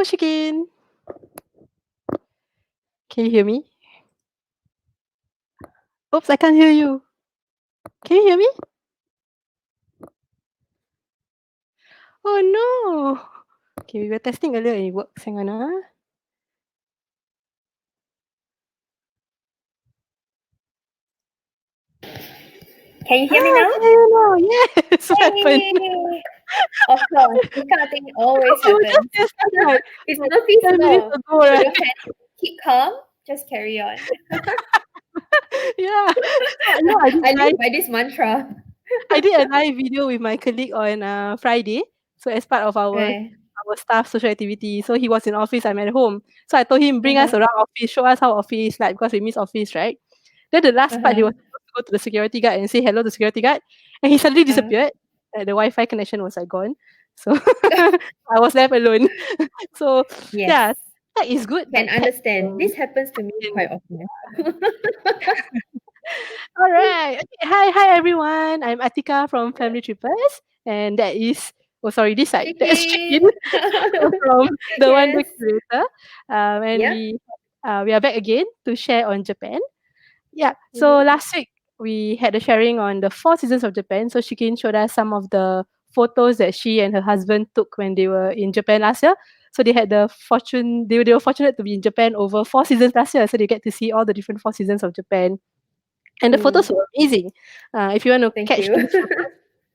Shikin. Can you hear me? Oops, I can't hear you. Can you hear me? Oh no. Okay, we were testing earlier and it works. Hang on. Can you hear me now? I can hear you now. Yes. What happened? Hey! Of course, this kind of thing always We were just happens. testing like It's 10 minutes noticeable. ago, So right? don't panic. Keep calm. Just carry on. Yeah. So, I did I live live by this mantra. I did a live video with my colleague on Friday. So as part of Right. our staff social activity. So he was in office, I'm at home. So I told him bring us Uh-huh. around office, show us how office is like because we miss office, right? Then the last part he was Uh-huh. supposed to go to the security guard and say hello to the security guard, and he suddenly Uh-huh. disappeared. The Wi-Fi connection was like gone. So I was left alone. So Yes. yeah, that is good. Can Like pets understand. This happens to me can quite often. All right. Okay. Hi everyone. I'm Atika from Family Trippers, and that is this side. That's Chicken Chicken. from the Wander Yes. Curator. And Yeah. we are back again to share on Japan. Yeah. So Mm-hmm. last week we had a sharing on the four seasons of Japan. So Shikin showed us some of the photos that she and her husband took when they were in Japan last year. So they had they were fortunate to be in Japan over four seasons last year. So they get to see all the different four seasons of Japan. And the photos Mm. were amazing. If you want to Thank catch you. those photos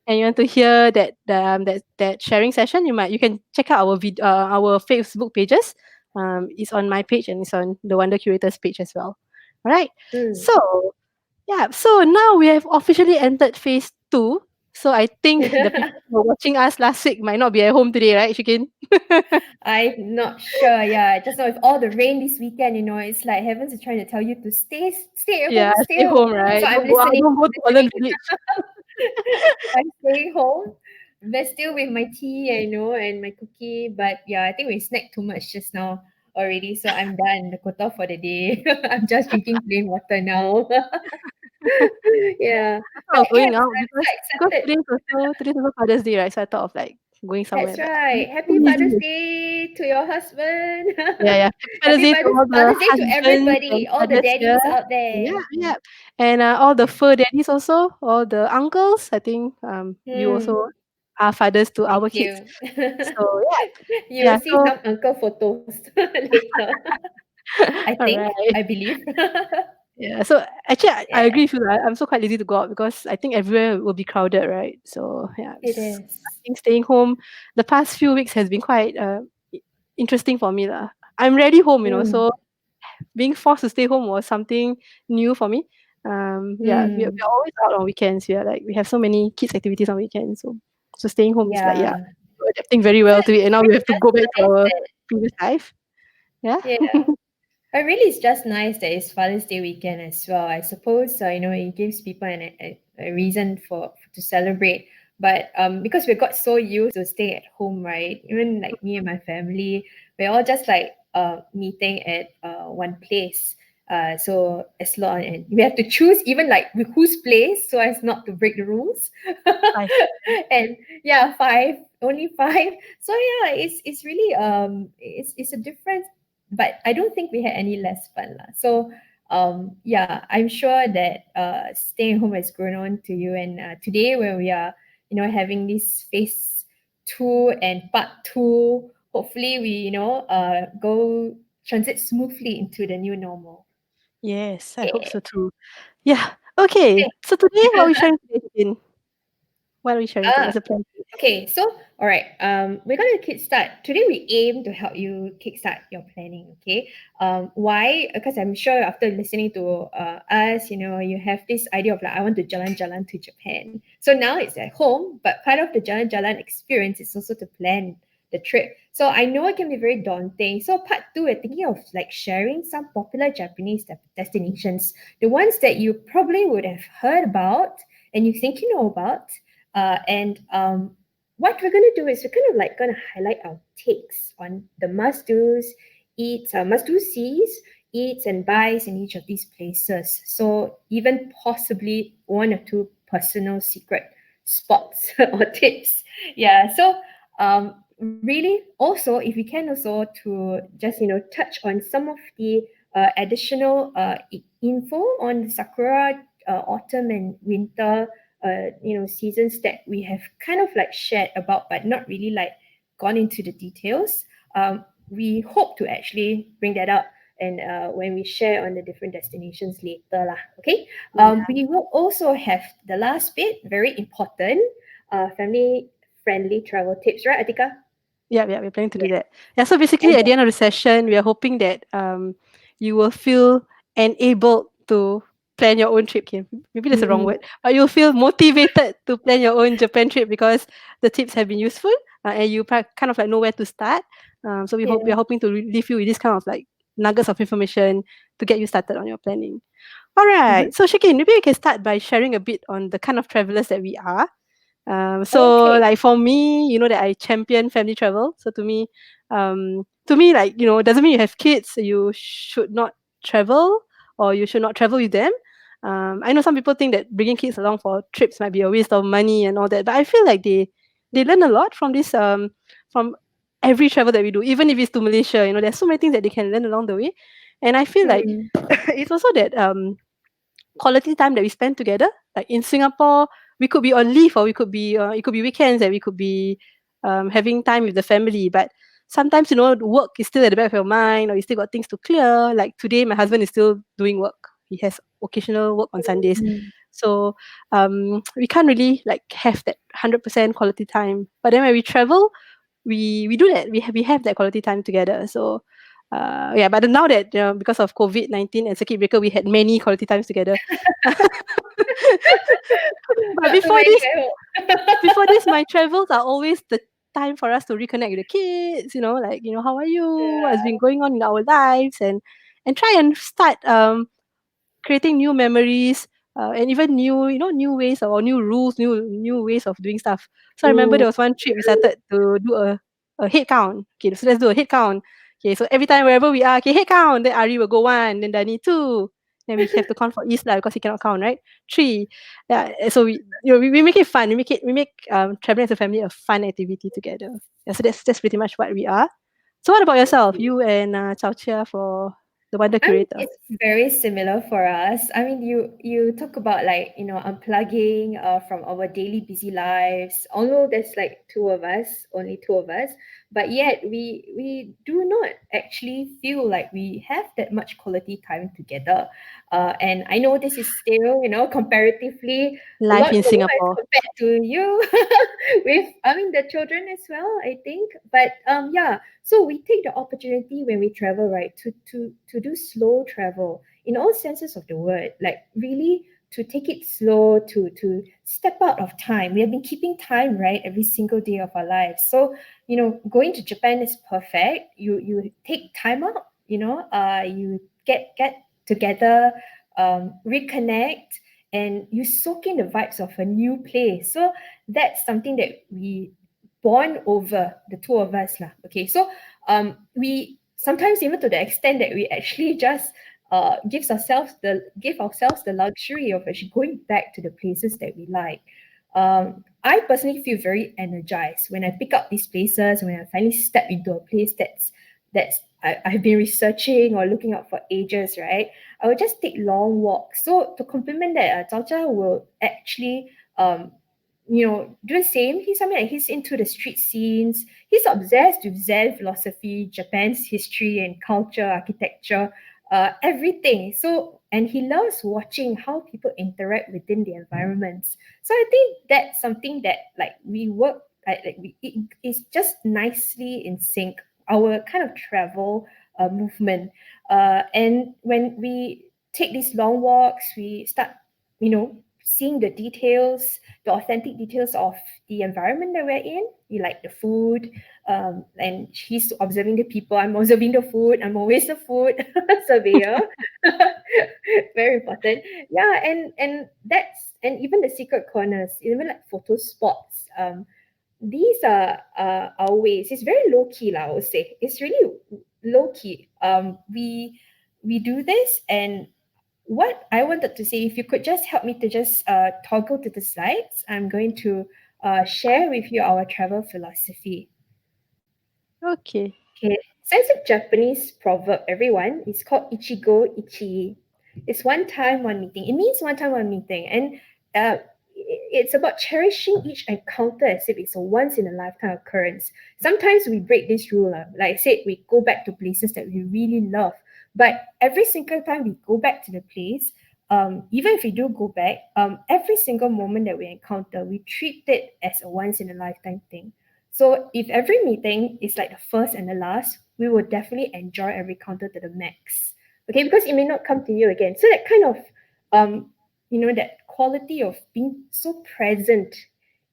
and you want to hear that sharing session, you can check out our Facebook pages. It's on my page and it's on the Wonder Curators page as well. All right. Mm. So yeah, so now we have officially entered phase two. So I think the people who were watching us last week might not be at home today, right, Shikin? I'm not sure. Yeah, just know with all the rain this weekend, it's like heavens is trying to tell you to stay at home, Yeah, stay stay at home. home, right? So I'm Don't go out, listening, don't go to listening. Holland Village. I'm staying home, but still with my tea, and my cookie. But yeah, I think we snacked too much just now already. So I'm done. The quota for the day. I'm just drinking plain water now. Yeah, I thought but of going yes, out I'm so because excited. today's also Father's Day, right? So I thought of like going somewhere, That's but right. too Happy Father's busy. Day to your husband. Yeah, yeah. Happy Father's Happy Day to all the Father's Day to husbands and everybody, all the fathers here. daddies out Yeah, there. yeah. And all the fur daddies also, all the uncles. I think you Hmm. also are fathers to Thank our kids. you. So You will yeah. see So some uncle photos later. I all think, right. I believe. Yeah. So actually, I Yeah, agree with you. I'm so quite lazy to go out because I think everywhere will be crowded, right? So yeah, it is. I think staying home the past few weeks has been quite i- interesting for me lah. I'm rarely home, Mm. so being forced to stay home was something new for me. Yeah, Mm. we're always out on weekends. We have so many kids activities on weekends. So staying home is like Yeah. we're adapting very So well to it, and it's now we really have to go just back to nice our that, previous life. Yeah. yeah. But really, it's just nice that it's Father's Day weekend as well. I suppose it gives people a reason for to celebrate. But because we got so used to stay at home, right? Even like me and my family, we're all just like meeting at one place. So as long and we have to choose even like with whose place so as not to break the rules. Life. And yeah, five, only five. So yeah, it's really it's a difference, but I don't think we had any less fun lah. So yeah, I'm sure that staying home has grown on to you. And today when we are having this phase two and part two, hopefully we go transit smoothly into the new normal. Yes, I hope Yeah. so too. Yeah. Okay. Okay. So today, what are we sharing today? Jane? What are we sharing today? Ah, What's the plan? okay, so all right, we're gonna kickstart today. We aim to help you kickstart your planning. Okay, why? Because I'm sure after listening to us, you have this idea of like I want to jalan-jalan to Japan. So now it's at home, but part of the jalan-jalan experience is also to plan the trip. So I know it can be very daunting. So part two, we're thinking of like sharing some popular Japanese destinations, the ones that you probably would have heard about and you think you know about, and what we're going to do is we're kind of like going to highlight our takes on the must do sees, eats, and buys in each of these places. So even possibly one or two personal secret spots or tips. Yeah. So really also, if we can also to just touch on some of the additional info on the sakura autumn and winter seasons that we have kind of like shared about but not really like gone into the details. We hope to actually bring that up and when we share on the different destinations later lah. Okay. Yeah. We will also have the last bit, very important, family friendly travel tips, right, Atika? Yeah, we're planning to do Yeah. that. Yeah, so basically And at the end of the session, we are hoping that you will feel enabled to plan your own trip. Okay? Maybe that's the wrong mm, word, but you'll feel motivated to plan your own Japan trip because the tips have been useful and you kind of like know where to start. So we yeah. are hoping to leave you with this kind of like nuggets of information to get you started on your planning. All Mhm. right, so Shikin, maybe we can start by sharing a bit on the kind of travelers that we are. So Okay. like for me, you know that I champion family travel. So to me, like doesn't mean you have kids, you should not travel or you should not travel with them. I know some people think that bringing kids along for trips might be a waste of money and all that, but I feel like they learn a lot from this from every travel that we do, even if it's to Malaysia. There's so many things that they can learn along the way, and I feel like Mm, it's also that quality time that we spend together. Like in Singapore, we could be on leave or we could be it could be weekends and we could be having time with the family. But sometimes work is still at the back of your mind or you still got things to clear. Like today, my husband is still doing work. He has occasional work on Sundays. mm, So we can't really like have that 100% quality time. But then when we travel, we do that. We have that quality time together. So yeah, but now that because of COVID-19 and circuit breaker, we had many quality times together. But not too many, I hope. before this, my travels are always the time for us to reconnect with the kids. Like how are you? What's been Yeah. going on in our lives, and try and start creating new memories and even new ways or new rules, new ways of doing stuff. So I remember Ooh. there was one trip we started to do a head count. Okay, so let's do a head count. Okay, so every time wherever we are, okay, head count. Then Ari will go one, then Dani two. Then we have to count for Isla because he cannot count, right? Three. Yeah. So we make it fun. We make traveling as a family a fun activity together. Yeah. So that's pretty much what we are. So what about yourself? You and Chao Chia for the Wander I mean, Curator. it's very similar for us. I mean, you talk about like unplugging from our daily busy lives. Although there's like two of us, only two of us, but yet we do not actually feel like we have that much quality time together. And I know this is still comparatively a Life lot in more as Singapore. compared to you with the children as well. I think, but yeah. So we take the opportunity when we travel, right, to do slow travel in all senses of the word, like really to take it slow, to step out of time. We have been keeping time, right, every single day of our lives. So going to Japan is perfect. You take time out, you get together, reconnect, and you soak in the vibes of a new place. So that's something that we bond over, the two of us lah. Okay, so we sometimes, even to the extent that we actually just give ourselves the luxury of actually going back to the places that we like. I personally feel very energized when I pick up these places, when I finally step into a place I've been researching or looking up for ages, right? I will just take long walks. So to complement that, Zhao Zhao will actually do the same. He's into the street scenes. He's obsessed with Zen philosophy, Japan's history and culture, architecture, everything. So, and he loves watching how people interact within the environments. So I think that's something that like we work it's just nicely in sync. Our kind of travel movement, and when we take these long walks, we start, seeing the details, the authentic details of the environment that we're in. You like the food, and she's observing the people. I'm observing the food. I'm always the food surveyor. Very important. Yeah, and even the secret corners, even like photo spots. These are our ways. It's very low key, lah, I would say. It's really low key. We do this, and what I wanted to say, if you could just help me to just toggle to the slides, I'm going to share with you our travel philosophy. Okay. Okay, so it's a Japanese proverb, everyone. It's called Ichigo Ichi. It's one time, one meeting. It means one time, one meeting. And it's about cherishing each encounter as if it's a once in a lifetime occurrence. Sometimes we break this rule. Like I said, we go back to places that we really love. But every single time we go back to the place, even if we do go back, every single moment that we encounter, we treat it as a once in a lifetime thing. So if every meeting is like the first and the last, we will definitely enjoy every counter to the max. Okay, because it may not come to you again. So that kind of that quality of being so present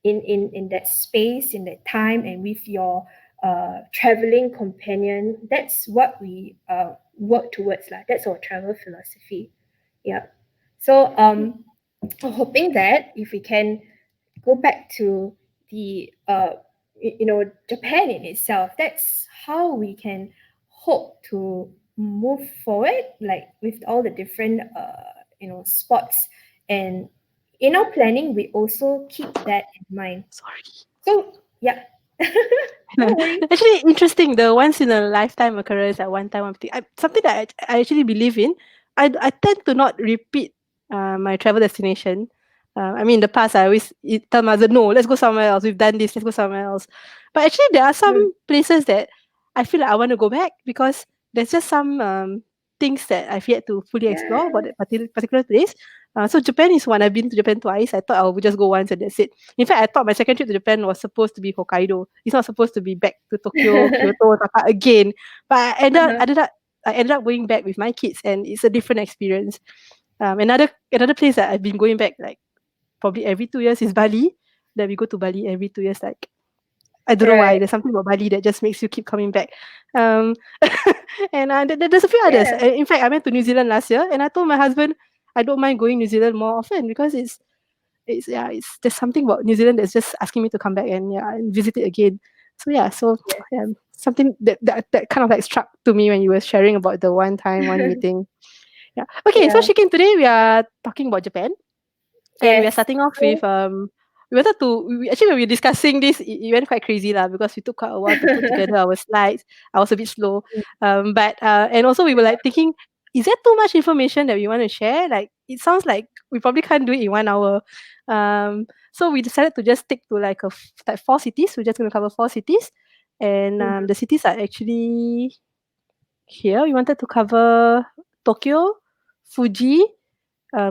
in that space, in that time, and with your traveling companion, that's what we work towards. Like that's our travel philosophy. Yeah. So I'm hoping that if we can go back to the Japan in itself, that's how we can hope to move forward, like with all the different spots. And in our planning we also keep that in mind. Sorry. So yeah. Don't worry. Actually, interesting. The once in a lifetime occurrence at one time, one thing. Something that I actually believe in. I tend to not repeat my travel destination. I mean, in the past, I always tell my mother, no, let's go somewhere else. We've done this, let's go somewhere else. But actually, there are Mm, some places that I feel like I want to go back because there's just some things that I've yet to fully explore yeah. about that particular place. So Japan is one. I've been to Japan twice. I thought I would just go once and that's it. In fact, I thought my second trip to Japan was supposed to be Hokkaido. It's not supposed to be back to Tokyo, Kyoto, Osaka again. But Uh-huh. I ended up going back with my kids, and it's a different experience. Another place that I've been going back like probably every 2 years is Bali. That we go to Bali every 2 years. Like I don't know why. Right. There's something about Bali that just makes you keep coming back. Um, and there's a few others. Yeah. In fact, I went to New Zealand last year, and I told my husband I don't mind going New Zealand more often because it's there's something about New Zealand that's just asking me to come back and and visit it again. So Yeah. something that kind of like struck to me when you were sharing about the one time one meeting. Yeah. Okay, so Yeah. Shikin, today we are talking about Japan. And we are Yes. starting off with So we wanted to actually when we were discussing this, it went quite crazy lah because we took quite a while to put together our slides. I was a bit slow. But and also we were like thinking, is there too much information that we want to share? Like it sounds like we probably can't do it in 1 hour. So we decided to just stick to like 4 cities. We're just gonna cover 4 cities. And Mhm. the cities are actually here. We wanted to cover Tokyo, Fuji,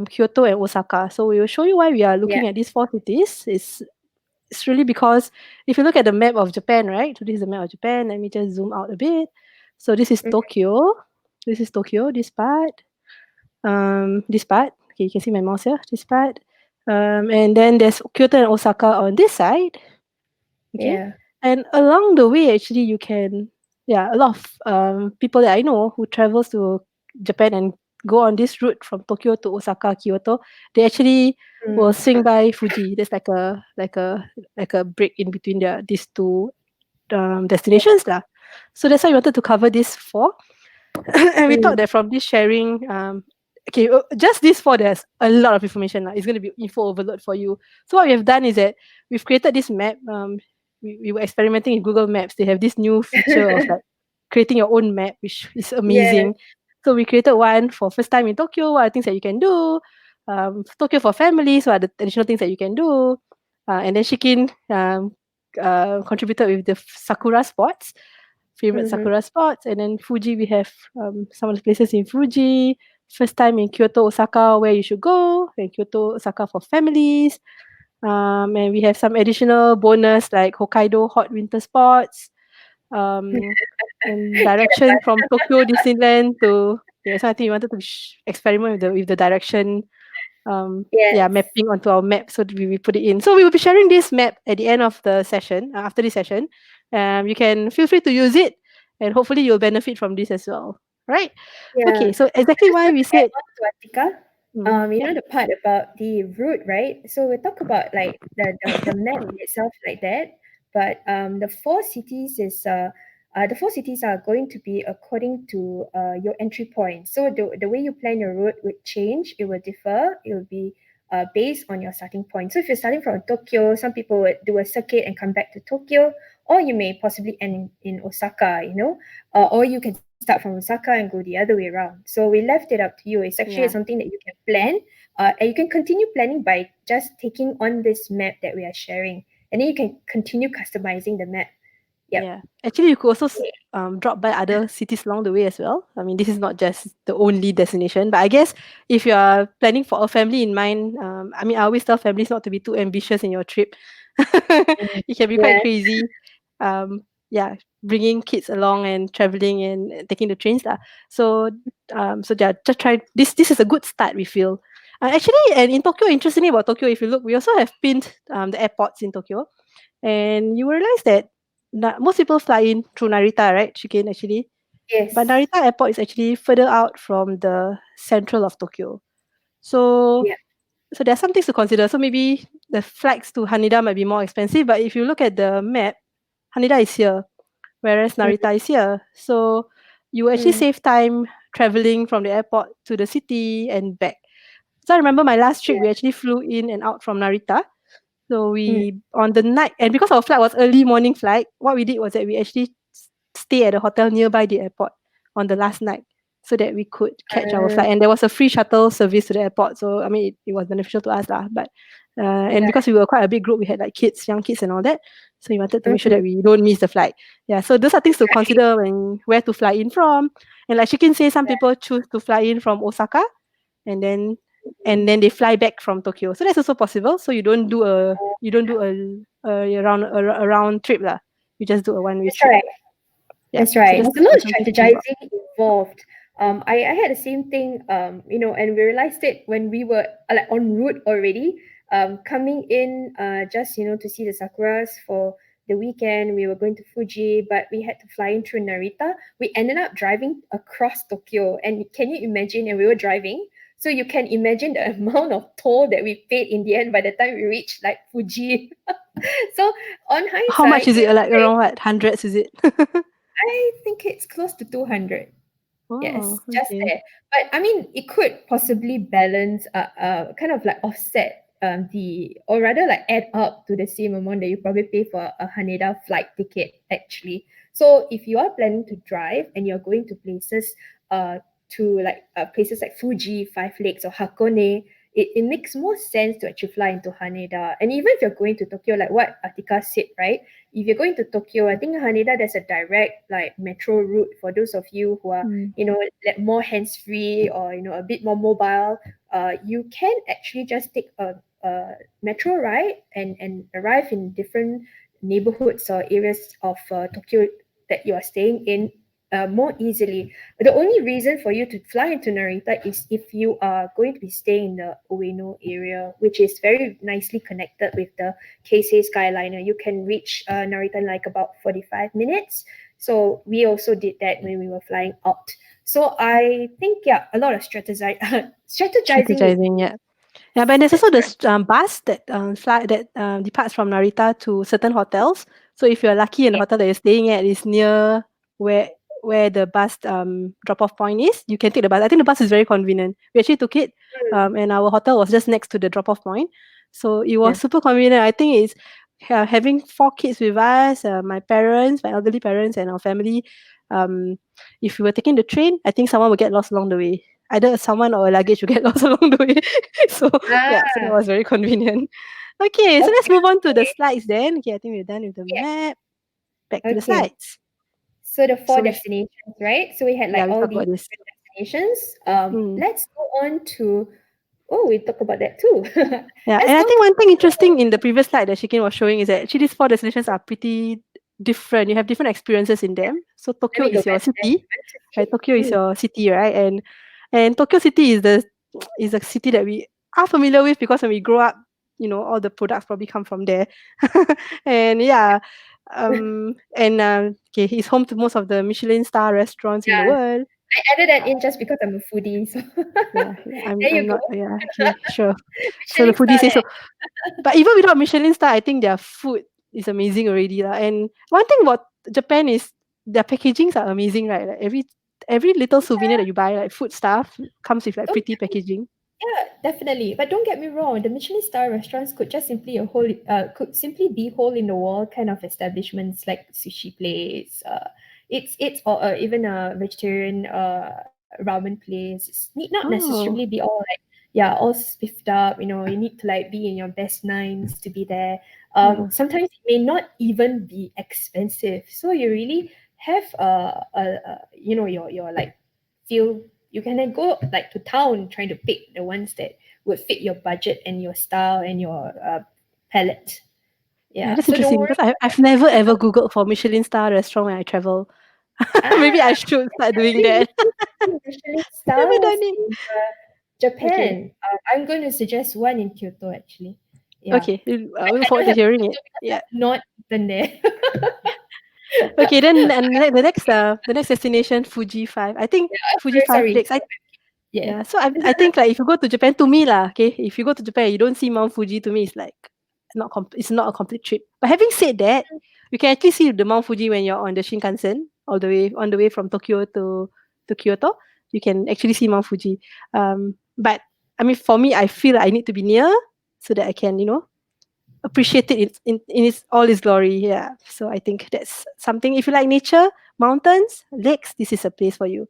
Kyoto and Osaka. So we will show you why we are Yeah. looking at these 4 cities. It's really because if you look at the map of Japan, right? So this is the map of Japan. Let me just zoom out a bit. So this is Mhm. Tokyo. This is Tokyo. This part. This part. Okay, you can see my mouse here. This part. And then there's Kyoto and Osaka on this side. Okay. Yeah. And along the way, actually, you can, yeah, a lot of people that I know who travels to Japan and go on this route from Tokyo to Osaka, Kyoto, they actually will Mm. swing by Fuji. There's like a break in between these two Yeah. destinations lah. So that's why we wanted to cover these four. And we thought Mm. that from this sharing, okay, just this four, there's a lot of information. It's going to be info overload for you. So what we have done is that we've created this map. We were experimenting with Google Maps. They have this new feature of like creating your own map, which is Yes. amazing. So we created one for first time in Tokyo. What are things that you can do? Tokyo for families. What are the additional things that you can do? And then Shikin contributed with the sakura spots, favorite Mm-hmm. sakura spots. And then Fuji, we have some of the places in Fuji. First time in Kyoto, Osaka, where you should go. And Kyoto, Osaka for families. And we have some additional bonus like Hokkaido hot winter spots. Um, and direction from Tokyo Disneyland to so I think we wanted to experiment with the direction Yes. mapping onto our map so that we put it in. So we will be sharing this map at the end of the session, after this session. You can feel free to use it and hopefully you'll benefit from this as well. Right? Yeah. Okay, so I exactly just why want we to add said on to Atika. yeah. The part about the route, right? So we talk about like the map in itself like that, but the four cities are going to be according to your entry point. So the way you plan your route would change. It will differ. It will be based on your starting point. So if you're starting from Tokyo, some people would do a circuit and come back to Tokyo, or you may possibly end in Osaka, or you can start from Osaka and go the other way around. So we left it up to you. It's actually Yeah. something that you can plan, and you can continue planning by just taking on this map that we are sharing, and then you can continue customizing the map. Yep. Yeah. Actually, you could also drop by other cities along the way as well. I mean, this is not just the only destination, but I guess if you are planning for a family in mind, I mean, I always tell families not to be too ambitious in your trip. Mm. It can be quite Yes. crazy. Yeah, bringing kids along and traveling and taking the trains lah. So, so yeah, just try this. This is a good start. We feel. Actually, and in Tokyo, interestingly about Tokyo, if you look, we also have pinned the airports in Tokyo. And you will realize that most people fly in through Narita, right, Shikin, actually. But Yes. Narita Airport is actually further out from the central of Tokyo. So Yeah. so there are some things to consider. So maybe the flights to Haneda might be more expensive, but if you look at the map, Haneda is here, whereas Mm. Narita is here. So you actually Mm. save time traveling from the airport to the city and back. So I remember my last trip, Yeah. we actually flew in and out from Narita. So Mm. we on the night, and because our flight was early morning flight, what we did was that we actually stay at a hotel nearby the airport on the last night so that we could catch our Uh, flight. And there was a free shuttle service to the airport. So I mean it was beneficial to us lah. But and yeah. because we were quite a big group, we had like kids, young kids and all that. So we wanted to make sure Mhm. that we don't miss the flight. Yeah. So those are things to Right. consider when where to fly in from. And like Shikin say, some Yeah. people choose to fly in from Osaka and then Mm. they fly back from Tokyo. So that's also possible. So you don't do a round trip lah. You just do a one way That's trip. right. Yeah. That's So right. that's There's a lot of something to think about. strategizing involved. I had the same thing, and we realized it when we were like en route already, coming in, just to see the sakuras for the weekend. We were going to Fuji, but we had to fly in through Narita. We ended up driving across Tokyo, and can you imagine? And we were driving, so you can imagine the amount of toll that we paid in the end by the time we reached like Fuji. So on How much hindsight, is it? Like around what? Hundreds, is it? I think it's close to 200. Oh, Yes, just okay. there. But I mean, it could possibly balance, kind of like offset or rather like add up to the same amount that you probably pay for a Haneda flight ticket, actually. So if you are planning to drive and you're going to uh, places like Fuji, Five Lakes, or Hakone, it makes more sense to actually fly into Haneda. And even if you're going to Tokyo, like what Atika said, right? If you're going to Tokyo, I think Haneda there's a direct like metro route for those of you who are Mm. like more hands free or a bit more mobile. You can actually just take a metro ride and arrive in different neighborhoods or areas of Tokyo that you are staying in more easily. The only reason for you to fly into Narita is if you are going to be staying in the Ueno area, which is very nicely connected with the Keisei Skyliner. You can reach Narita in like about 45 minutes. So we also did that when we were flying out. So I think, yeah, a lot of strategizing is Strategizing, yeah. Yeah, but there's also that's this bus that fly that departs from Narita to certain hotels. So if you're lucky and the right. hotel that you're staying at is near where the bus drop off point is, you can take the bus. I think the bus is very convenient. We actually took it, Mm, and our hotel was just next to the drop off point, so it yeah. was super convenient. I think it's having four kids with us, my parents, my elderly parents, and our family. Um, if we were taking the train, I think someone would get lost along the way. Either someone or a luggage will get lost along the way. So yeah, so that Ah, was very convenient. Okay, so let's okay. move on to the slides then. Okay, I think we're done with the Yeah. map. Back to the Okay. slides. So the four So we destinations, right? So we had yeah, like we all talked these about this. different destinations. Mm. Let's go on to we talk about that too. Yeah, Let's and I go think to one thing interesting in the previous slide that Shikin was showing is that actually these four destinations are pretty different. You have different experiences in them. So let Tokyo me go is your back there. city, Let's right? see. Tokyo is your city, right? And Tokyo City is the is a city that we are familiar with because when we grow up, all the products probably come from there. And yeah, okay, it's home to most of the Michelin star restaurants in the Yeah, world. I added that in just because I'm a foodie. So Yeah, there I'm you go. not. Yeah, okay, sure. So the Michelin foodie star say so. there. But even without Michelin star, I think their food is amazing already lah. And one thing about Japan is their packagings are amazing, right? Like every little souvenir that you buy, like food stuff, comes with like Oh, pretty packaging. Yeah, definitely. But don't get me wrong, the Michelin star restaurants could simply be hole in the wall kind of establishments like sushi place. It's or even a vegetarian ramen place. It's need not necessarily be Oh, all like yeah, all spiffed up. You know, you need to like be in your best nines to be there. yeah. Sometimes it may not even be expensive, so you really have you know your like feel you can then go like to town trying to pick the ones that would fit your budget and your style and your palette. Yeah, Yeah. that's So don't interesting worry. because I've never ever Googled for Michelin star restaurant when I travel. Maybe I Ah, should start doing we that. need Michelin Never stars done it. in Okay. Japan. I'm going to suggest one in Kyoto actually. Yeah. Okay. I, I look I forward don't to have hearing it. Kyoto because Yeah. I've not been there. Okay, then and the next destination, Fuji 5. I think Yeah, Fuji 5 sorry. Lakes. Yeah. Yeah, so I think like if you go to Japan to me lah, okay, if you go to Japan, you don't see Mount Fuji to me, it's like it's not a complete trip. But having said that, you can actually see the Mount Fuji when you're on the Shinkansen all the way on the way from Tokyo to Kyoto. You can actually see Mount Fuji. But I mean, for me, I feel I need to be near so that I can appreciate it in its all its glory. Yeah. So I think that's something. If you like nature, mountains, lakes, this is a place for you.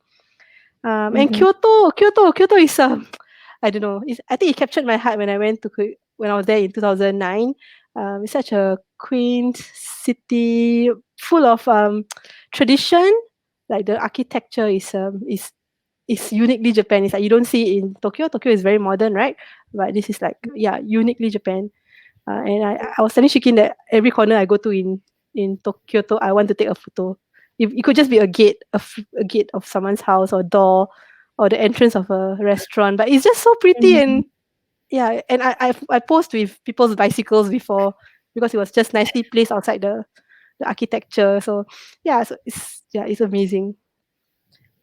And Mm-hmm. Kyoto is I don't know. I think it captured my heart when I when I was there in 2009. It's such a quaint city, full of tradition. Like the architecture is uniquely Japan. It's like you don't see it in Tokyo. Tokyo is very modern, right? But this is like yeah, uniquely Japan. And I was telling Shikin that every corner I go to in Kyoto, I want to take a photo. If it could just be a gate of someone's house or door or the entrance of a restaurant, but it's just so pretty Mm-hmm. and yeah. And I posed with people's bicycles before because it was just nicely placed outside the architecture. So yeah, it's amazing.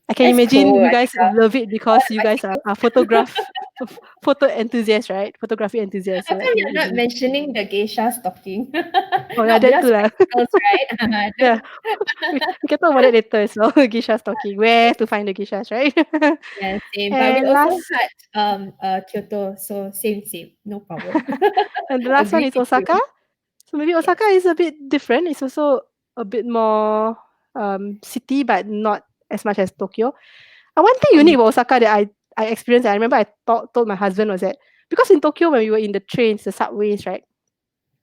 I can That's imagine cool. you I guys think love it all because the you guys bicycles. are photo enthusiasts, right? Photography enthusiasts. How So come I think you're it'll not be mentioning the geisha stocking? oh yeah, Not that too just lah. bicycles, right? Yeah, we can talk about that later as well. Geisha stalking, where to find the geishas, right? Yeah, same. But we And also last, had Kyoto, so same, no problem. and the last one Agree is with you. Osaka. So maybe Osaka Yes. is a bit different. It's also a bit more city, but not as much as Tokyo. And one thing Mm. unique about Osaka that I experienced, I remember I told my husband was that because in Tokyo when we were in the trains, the subways, right,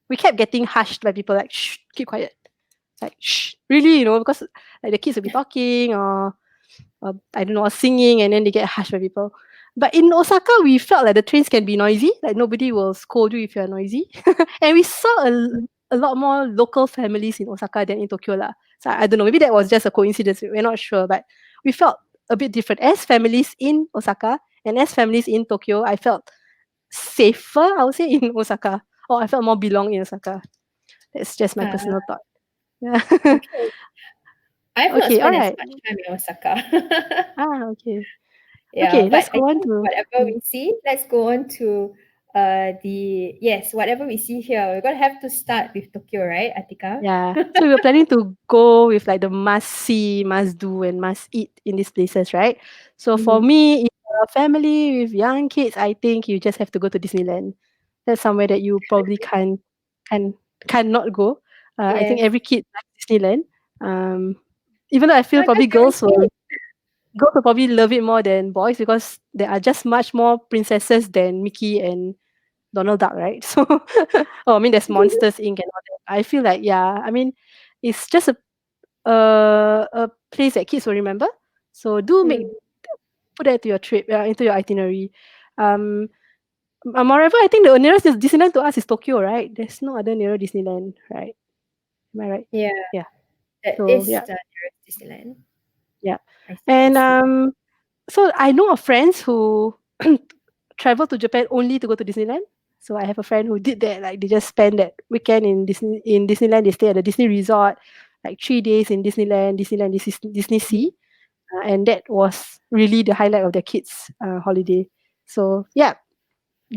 we kept getting hushed by people like shh, keep quiet, like shh, really, because like the kids will be talking or I don't know, or singing, and then they get hushed by people. But in Osaka, we felt like the trains can be noisy, like nobody will scold you if you're noisy. And we saw a lot more local families in Osaka than in Tokyo. Lah. So I don't know, maybe that was just a coincidence, we're not sure, but we felt a bit different. As families in Osaka and as families in Tokyo, I felt safer, I would say, in Osaka. Or I felt more belong in Osaka. That's just my Uh, personal thought. Yeah. okay. I've not Okay, all spent as right. much time in Osaka. Okay. Yeah, Okay, but let's I go on think to whatever we see, let's go on to the yes, whatever we see here. We're gonna have to start with Tokyo, right, Atika? yeah. So we were planning to go with like the must see, must do, and must eat in these places, right? So for Mm-hmm. me, if you're a family with young kids, I think you just have to go to Disneyland. That's somewhere that you probably can cannot go. I think Yes. every kid likes Disneyland. Um, even though I feel Oh, probably that's very good. girls will probably love it more than boys because there are just much more princesses than Mickey and Donald Duck, right? So, oh, I mean, there's Monsters Inc. and all that. I feel like, yeah, I mean, it's just a place that kids will remember. So do Mm, put that to your trip, into your itinerary. Um, Moreover, I think the nearest Disneyland to us is Tokyo, right? There's no other nearer Disneyland, right? Am I right? yeah, Yeah. that So is yeah, the nearest Disneyland. yeah, I see, I and see. so I know of friends who travel to Japan only to go to Disneyland. So I have a friend who did that. Like they just spend that weekend in Disneyland. They stay at the Disney Resort, like 3 days in Disneyland, Disney Sea, and that was really the highlight of their kids' holiday. So yeah,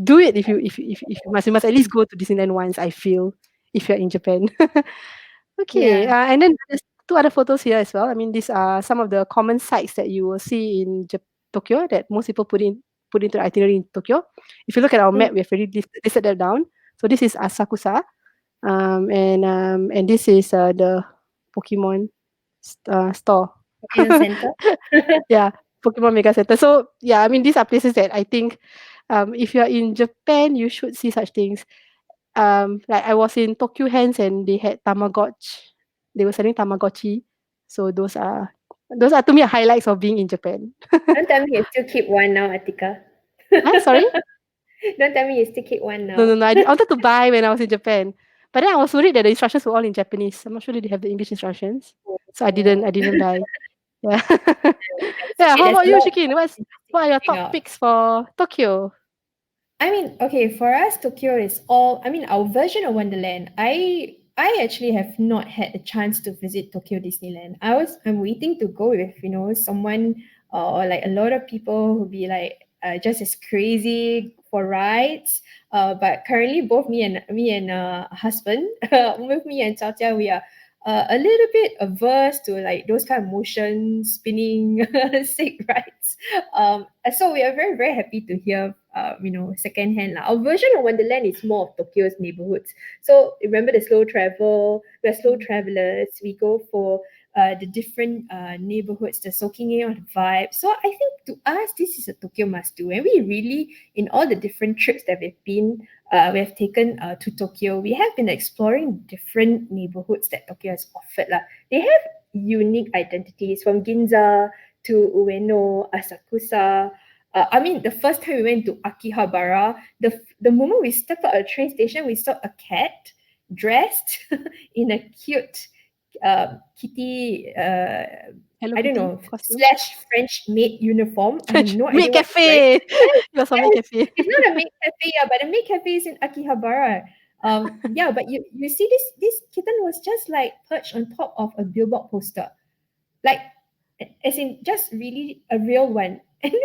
do it if you must at least go to Disneyland once. I feel if you're in Japan. Okay, Yeah. and then there's two other photos here as well. I mean, these are some of the common sites that you will see in Tokyo that most people put in. put into the itinerary in Tokyo. If you look at our Mm. map, we have already listed that down. So this is Asakusa, and this is the Pokemon store. Pokemon Center. Yeah, Pokemon Mega Center. So yeah, I mean these are places that I think if you are in Japan, you should see such things. Like I was in Tokyo Hands and they had Tamagotchi. They were selling Tamagotchi. So those are to me highlights of being in Japan. Don't tell me you still keep one now, Atika. Sorry? Don't tell me you still keep one No, no, now. no. I wanted to buy when I was in Japan, but then I was worried that the instructions were all in Japanese. I'm not sure that they have the English instructions, so I didn't. Oh, I didn't buy. Yeah. it's Yeah. okay. How There's about a you, lot Shikin? of interesting What are your coming top out. picks for Tokyo? I mean, okay, for us, Tokyo is all. I mean, our version of Wonderland. I actually have not had the chance to visit Tokyo Disneyland. I'm waiting to go with someone or like a lot of people who be like just as crazy for rides. But currently, both me and husband, with me and Cao Jia, we are a little bit averse to like those kind of motion spinning sick rides. So we are very, very happy to hear, secondhand. Our version of Wonderland is more of Tokyo's neighborhoods. So remember the slow travel, we're slow Mm. travelers. We go for the different neighborhoods, the soaking in of the vibe. So I think to us, this is a Tokyo must do. And we really, in all the different trips that we have taken to Tokyo, we have been exploring different neighborhoods that Tokyo has offered. They have unique identities from Ginza to Ueno, Asakusa. I mean, the first time we went to Akihabara, the moment we stepped out of the train station, we saw a cat dressed in a cute kitty, Hello I don't Kitty know, costume. slash French maid uniform. I have French no maid idea what it's like. cafe. Yes, It was a maid yes, cafe. it's not a maid cafe, yeah, but the maid cafe is in Akihabara. Yeah, but you see this kitten was just like perched on top of a billboard poster, like as in just really a real one. And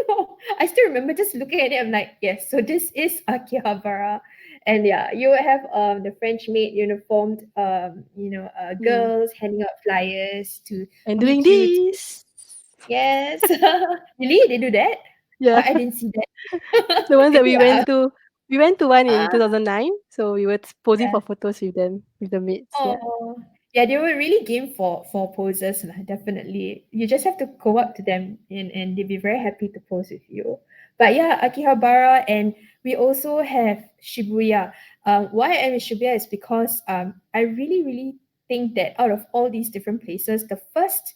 I still remember just looking at it. I'm like, yes, so this is Akihabara, and yeah, you will have the French maid uniformed Mm. girls handing out flyers to And doing meet you. this. Yes, really, they do that. Oh, Yeah. I didn't see The that. ones that Yeah. we went to one in Ah, 2009, so we were posing yeah. for photos with them, with the maids. Yeah. Oh, yeah, they were really game for poses lah, definitely. You just have to go up to them and they'll be very happy to pose with you. But yeah, Akihabara, and we also have Shibuya. Why I'm in Shibuya is because I really, really think that out of all these different places, the first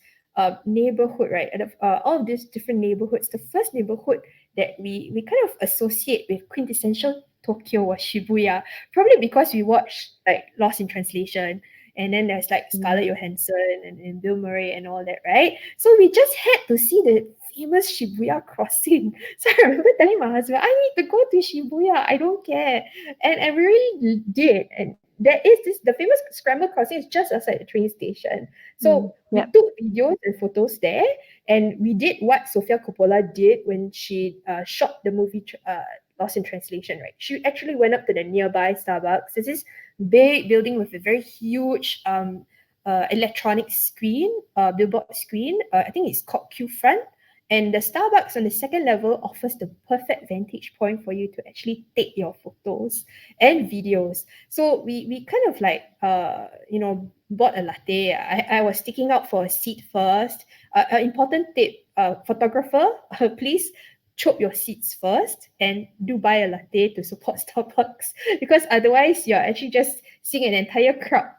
neighborhood, right, out of all of these different neighborhoods, the first neighborhood that we kind of associate with quintessential Tokyo was Shibuya, probably because we watched like Lost in Translation, and then there's like Mm. Scarlett Johansson and Bill Murray and all that, right? So we just had to see the famous Shibuya crossing. So I remember telling my husband, I need to go to Shibuya. I don't care, and we really did. And there is the famous scramble crossing is just outside the train station. Mm. So we Yep. took videos and photos there, and we did what Sofia Coppola did when she shot the movie Lost in Translation, right? She actually went up to the nearby Starbucks. There's this big building with a very huge electronic screen, billboard screen. I think it's called Q Front. And the Starbucks on the second level offers the perfect vantage point for you to actually take your photos and videos. So we kind of like bought a latte. I was sticking out for a seat first. An important tip, photographer, please chope your seats first and do buy a latte to support Starbucks, because otherwise you're actually just seeing an entire crowd,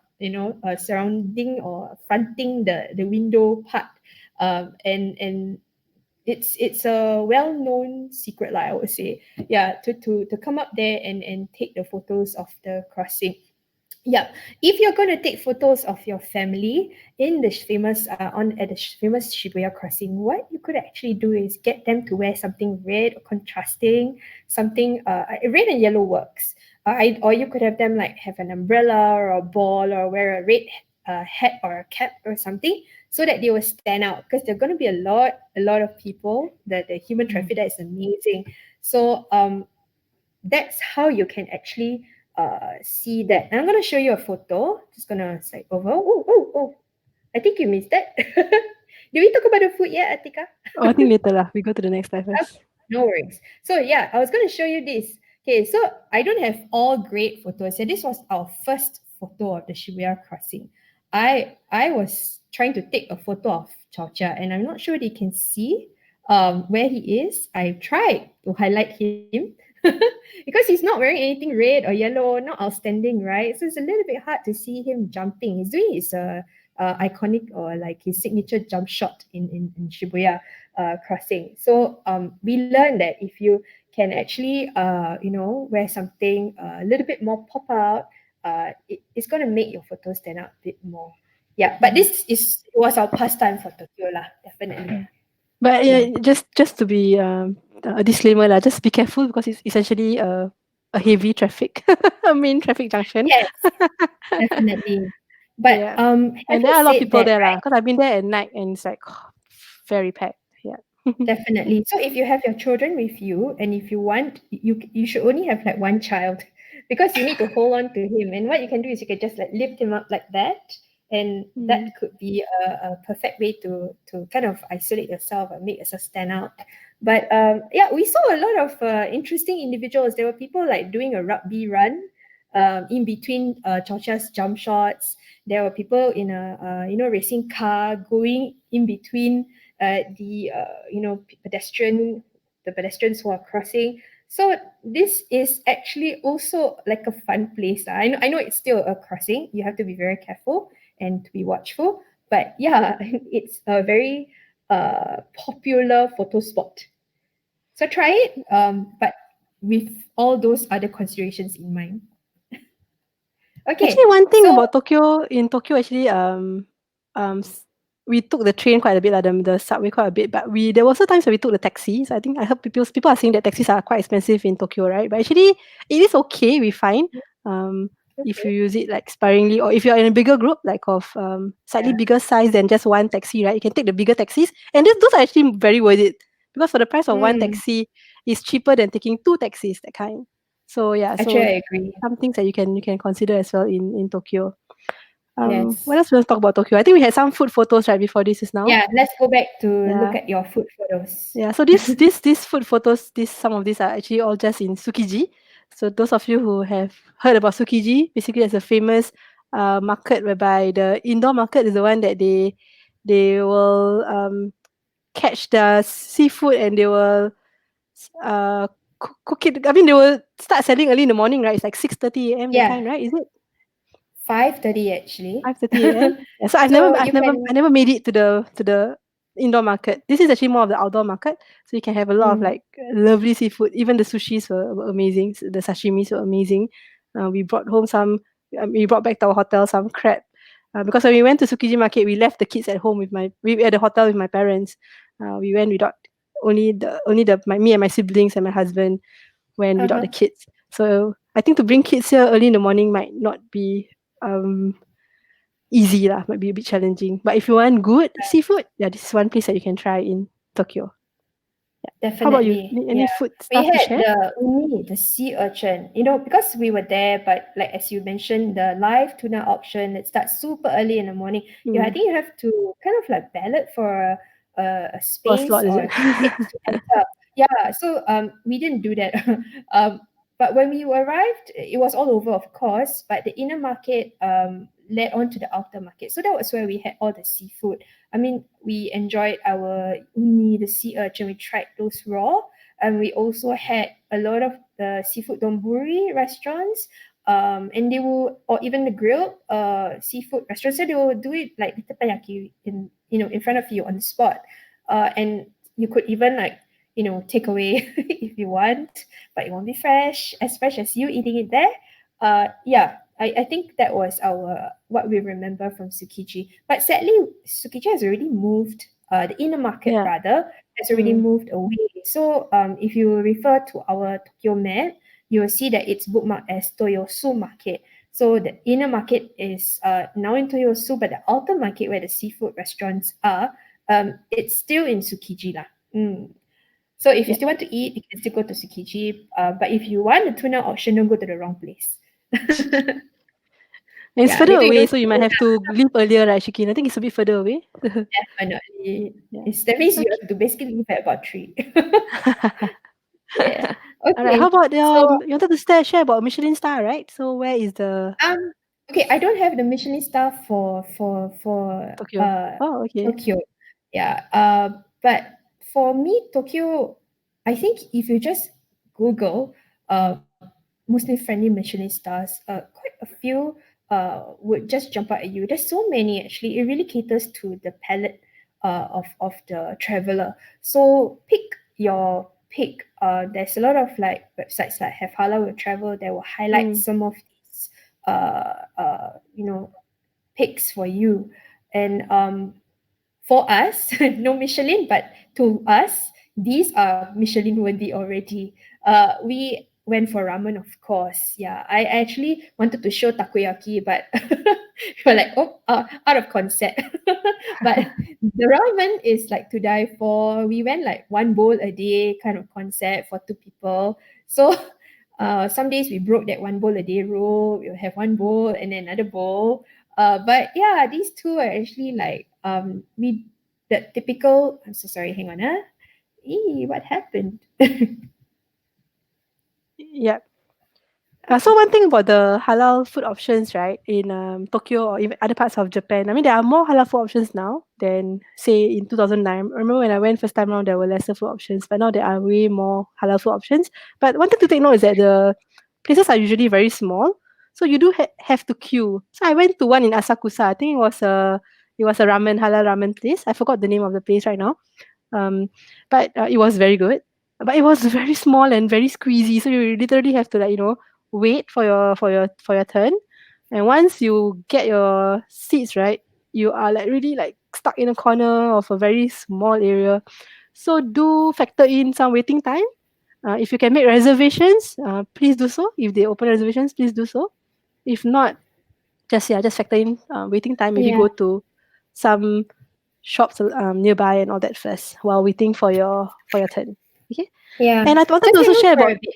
surrounding or fronting the window part, and it's a well-known secret, like I would say, yeah, to come up there and take the photos of the crossing. Yeah, if you're going to take photos of your family in the famous on at the famous Shibuya crossing, what you could actually do is get them to wear something red or contrasting, something red and yellow works. Or you could have them like have an umbrella or a ball or wear a red hat or a cap or something, so that they will stand out, because there are going to be a lot of people. The human Mm. traffic there is amazing. So that's how you can actually see that. And I'm going to show you a photo. Just going to slide over. Oh. I think you missed that. Did we talk about the food yet, Atika? Oh, I think later lah. We go to the next slide first. No worries. So yeah, I was going to show you this. Okay, so I don't have all great photos. So this was our first photo of the Shibuya crossing. I was trying to take a photo of Chaocha, and I'm not sure they can see where he is. I tried to highlight him because he's not wearing anything red or yellow, not outstanding, right? So it's a little bit hard to see him jumping. He's doing his iconic or like his signature jump shot in Shibuya crossing. So we learned that if you can actually wear something a little bit more pop out, it's going to make your photos stand out a bit more. Yeah, but Yeah. this was our pastime for Tokyo lah, definitely. Yeah. But Yeah. yeah, just to be a disclaimer lah, just be careful because it's essentially a heavy traffic, a main traffic junction. Yes, definitely. But Yeah. And there having are a lot of said people that, there lah, right? because I've been there at night and it's like very packed. Yeah. Definitely. So if you have your children with you, and if you want, you should only have like one child, because you need to hold on to him. And what you can do is you can just like lift him up like that, and Mm. that could be a perfect way to kind of isolate yourself and make yourself stand out. But yeah, we saw a lot of interesting individuals. There were people like doing a rugby run in between Chocha's jump shots. There were people in a racing car going in between the pedestrians who are crossing. So this is actually also like a fun place. I know it's still a crossing. You have to be very careful and to be watchful. But yeah, it's a very popular photo spot. So try it, but with all those other considerations in mind. Actually, Okay, one thing so about Tokyo, in Tokyo, actually, we took the train quite a bit, the subway quite a bit, but there were also times where we took the taxis. I think I heard people are saying that taxis are quite expensive in Tokyo, right? But actually, it is okay. We find um, if you okay, use it like sparingly, or if you're in a bigger group, like of slightly yeah. bigger size than just one taxi, right? You can take the bigger taxis, and those are actually very worth it because for the price of one Mm, taxi, it's cheaper than taking two taxis, that kind. So yeah, actually, so I agree. some things that you can consider as well in Tokyo. What Yes. else we want to talk about Tokyo? I think we had some food photos right before this is now. Yeah, let's go back to look Yeah. at your food photos. Yeah. So these food photos, some of these are actually all just in Tsukiji. So those of you who have heard about Tsukiji, basically it's a famous market whereby the indoor market is the one that they will catch the seafood and they will uh cook it. I mean they will start selling early in the morning, right? It's like 6:30 a.m. that Yeah, kind, right? Is it? 5:30 actually. 5:30 a.m. Yeah, so I've never So I've you never I can never made it to the indoor market. This is actually more of the outdoor market, so you can have a lot of mm, like lovely seafood. Even the sushis were amazing. The sashimis were amazing. We brought home some. We brought back to our hotel some crab. Because when we went to Tsukiji Market, we left the kids at home we at the hotel with my parents. We went without only me and my siblings and my husband went without the uh-huh. kids. So I think to bring kids here early in the morning might not be um easy lah, might be a bit challenging. But if you want good seafood, yeah, this is one place that you can try in Tokyo. Yeah. How about you? Definitely, Any yeah. food We stuff to had share? the uni, the sea urchin, because we were there, but like as you mentioned, the live tuna option, it starts super early in the morning. I Mm. think you have to kind of like ballot for a For a space slot, is or it? a ticket to enter. Yeah, so we didn't do that. But when we arrived, it was all over, of course, but the inner market led on to the outer market. So that was where we had all the seafood. I mean, we enjoyed our uni, the sea urchin. We tried those raw, and we also had a lot of the seafood donburi restaurants. And they will, or even the grilled seafood restaurants. So they will do it like teppanyaki in front of you on the spot, and you could even like take away if you want, but it won't be fresh as you eating it there. Yeah, I think that was our what we remember from Tsukiji. But sadly, Tsukiji has already moved. The inner market Yeah. rather has already Mm. moved away. So if you refer to our Tokyo map, you will see that it's bookmarked as Toyosu Market. So the inner market is now in Toyosu, but the outer market where the seafood restaurants are, it's still in Tsukiji lah. So if you Yeah. still want to eat, you can still go to Tsukiji. But if you want the tuna option, don't go to the wrong place. And it's Yeah, further later you away, don't so you see might it. have to leave earlier, right, Shikin? I think it's a bit further away. Definitely. Yeah. That means you Okay. have to basically leave at about 3. Yeah. Alright, how Okay. about So you wanted to share about Michelin star, right? So where is the um okay, I don't have the Michelin star for Tokyo? Oh, okay. Tokyo. Yeah. But for me, Tokyo, I think if you just Google Muslim friendly Michelin stars, quite a few would just jump out at you. There's so many actually. It really caters to the palate of the traveler. So pick your pick. There's a lot of like websites that have halal will travel that will highlight Mm. some of these you know picks for you. And for us, no Michelin, but to us, these are Michelin worthy already. We went for ramen, of course. Yeah, I actually wanted to show takoyaki, but we're like, oh, out of concept. But the ramen is like to die for. We went like one bowl a day kind of concept for two people. So some days we broke that one bowl a day rule. We'll have one bowl and then another bowl. But yeah, these two are actually like we the typical. I'm so sorry. Hang on, what happened? Yeah. So one thing about the halal food options, right, in Tokyo or even other parts of Japan, I mean, there are more halal food options now than say in 2009. I remember when I went first time around, there were lesser food options, but now there are way more halal food options. But one thing to take note is that the places are usually very small, so you do have to queue. So I went to one in Asakusa. I think it was a ramen halal ramen place. I forgot the name of the place right now. Um, but it was very good. But it was very small and very squeezy, so you literally have to wait for your turn. And once you get your seats right, you are like really like stuck in a corner of a very small area. So do factor in some waiting time. If you can make reservations, please do so. If they open reservations, please do so. If not, just factor in waiting time if you Yeah, go to some shops nearby and all that first while waiting for your turn. Okay. yeah. And I wanted to Let's also move share for about a bit.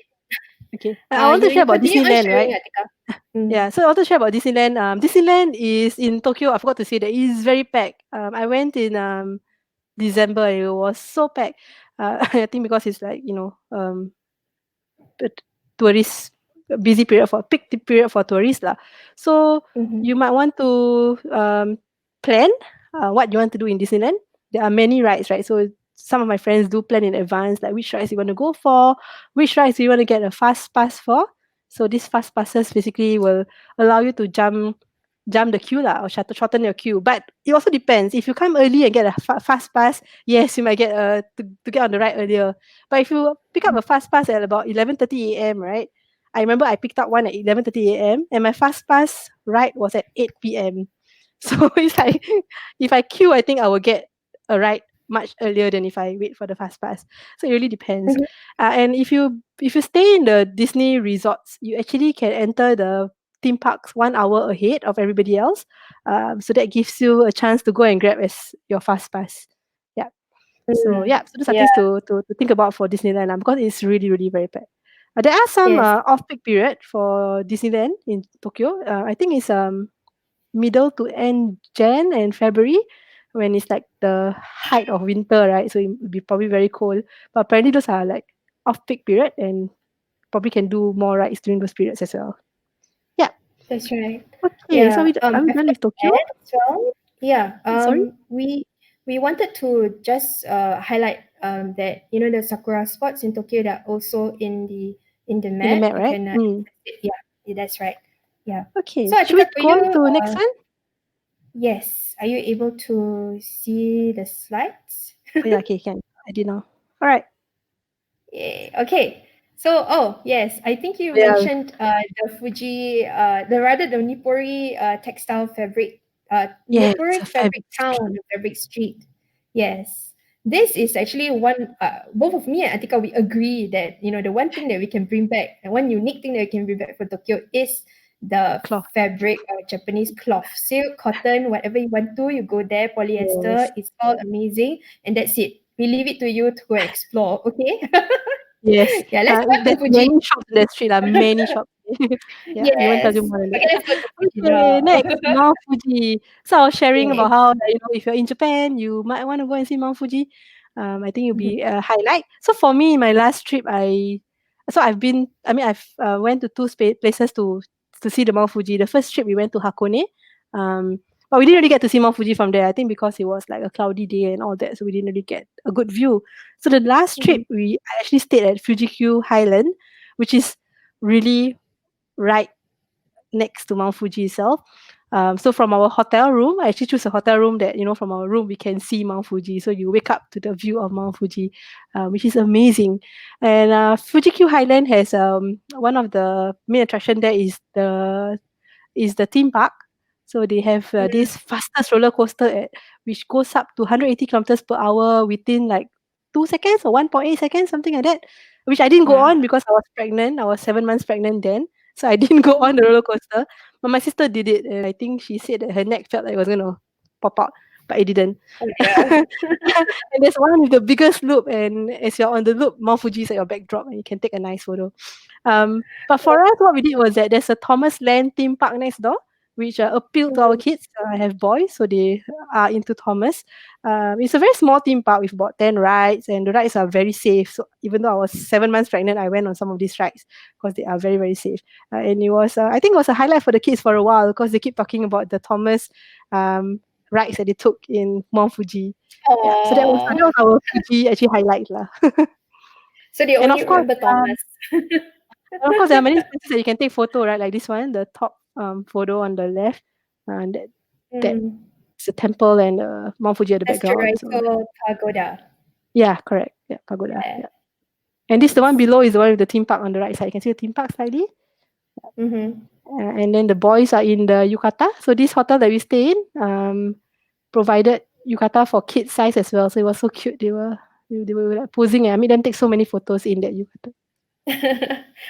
okay. I want to share You about continue on Disneyland, sharing, right? Atika. Mm. Yeah. So I want to share about Disneyland. Disneyland is in Tokyo. I forgot to say that it is very packed. I went in December and it was so packed. I think because it's like t- tourist busy period for peak period for tourists lah. So Mm-hmm. you might want to plan what you want to do in Disneyland. There are many rides, right? So some of my friends do plan in advance, like which rides you want to go for, which rides you want to get a fast pass for. So these fast passes basically will allow you to jump the queue lah or shorten your queue. But it also depends. If you come early and get a fast pass, yes, you might get to get on the ride earlier. But if you pick up a fast pass at about 11:30 a.m., right? I remember I picked up one at 11:30 a.m. and my fast pass ride was at 8 p.m. So it's like if I queue, I think I will get a ride much earlier than if I wait for the fast pass. So it really depends. Mm-hmm. And if you stay in the Disney resorts, you actually can enter the theme parks 1 hour ahead of everybody else. So that gives you a chance to go and grab as your fast pass. Yeah. So Mm. yeah, so those are Yeah. things to think about for Disneyland because it's really really very packed. There are some Yes. off peak period for Disneyland in Tokyo. I think it's middle to end Jan and February when it's like the height of winter, right? So it will be probably very cold. But apparently those are like off peak period and probably can do more rides during those periods as well. Yeah. That's right. Okay. So Yeah. are we I've done got with Tokyo? that as well. Yeah. Sorry, We wanted to just highlight that the sakura spots in Tokyo that are also in the in the map. map, You right? can Mm. yeah, that's right. Yeah. So Okay. Should Atika, we for go you, on to next one? yes, are you able to see the slides? Oh yeah. Okay. Can I did now. All right. Yay. Okay. So, oh yes, I think you Yeah. mentioned the Fuji, the Nippori textile fabric, Yes. Nippori A fabric fabric town, street. fabric street. Yes, this is actually one. Both of me and Atika, we agree that the one thing that we can bring back, and one unique thing that we can bring back for Tokyo is the Cloth. fabric, Japanese cloth, silk, cotton, whatever you want to. You go there, Yes. polyester. It's all amazing, and that's it. We leave it to you to go explore. Okay. Yes. Yeah, let's go There's to Fuji. many shops in the street. Many shops. Yeah, we won't tell you Yes. more than that. Okay, let's go to Fuji Okay, now. next, Mount Fuji. So I was sharing Okay. about how, if you're in Japan, you might want to go and see Mount Fuji. I think it'll Mhm. be a highlight. So for me, my last trip, I've been. I mean, I've went to two places to see the Mount Fuji. The first trip we went to Hakone, um, but we didn't really get to see Mount Fuji from there. I think because it was like a cloudy day and all that, so we didn't really get a good view. So the last Mhm. trip, I actually stayed at Fuji Q Highland, which is really right next to Mount Fuji itself. So from our hotel room, I actually choose a hotel room that, from our room we can see Mount Fuji. So you wake up to the view of Mount Fuji, which is amazing. And Fuji Q Highland has one of the main attraction there is the theme park. So they have this fastest roller coaster which goes up to 180 kilometers per hour within like 2 seconds or 1.8 seconds, something like that. Which I didn't go Wow. on because I was pregnant. I was 7 months pregnant then, so I didn't go on the roller coaster. But my sister did it, and I think she said that her neck felt like it was gonna pop out, but it didn't. Oh yeah. And there's one with the biggest loop, and as you're on the loop, Mount Fuji is at your backdrop, and you can take a nice photo. But for us, what we did was that there's a Thomas Land theme park next door, which appealed to our Mhm. kids. I have boys, so they are into Thomas. It's a very small theme park with about 10 rides, and the rides are very safe. So even though I was 7 months pregnant, I went on some of these rides because they are very, very safe. And it was, I think it was a highlight for the kids for a while because they keep talking about the Thomas um, rides that they took in Mount Fuji. Yeah, so that was Aw. that was our Fuji actually highlight lah. So they And only of course, remember Thomas. there are many places that you can take photo, right? Like this one, the top photo on the left, that's Mm. a temple and Mount Fuji at the That's background. So Churaito Pagoda. yeah, correct. Yeah, pagoda. Yeah. Yeah, and this the one Nice. below is the one with the theme park on the right side. You can see the theme park slightly, Mm-hmm. and then the boys are in the yukata. So this hotel that we stay in provided yukata for kids size as well. So it was so cute. They were like posing, and I made them take so many photos in that yukata.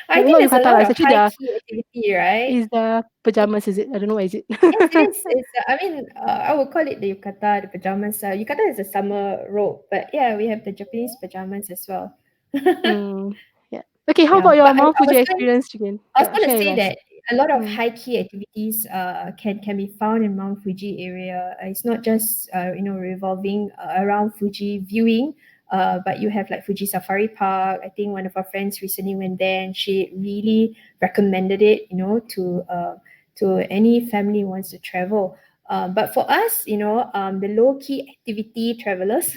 I No, think not there's a yukata lot lah. It's of actually high key activity, right? the pajamas. Is it? I don't know what is it. Yes, it is. It's I mean, I would call it the yukata, the pajamas. Yukata is a summer robe, but yeah, we have the Japanese pajamas as well. Mm, yeah. Okay, how Yeah, about but your I, Mount I Fuji was going experience, Chicken? I was Yeah, going to share with say us. that a lot of Mm, high key activities can be found in Mount Fuji area. It's not just revolving around Fuji viewing, but you have like Fuji Safari Park. I think one of our friends recently went there, and she really recommended it. To any family who wants to travel. But for us, the low key activity travelers,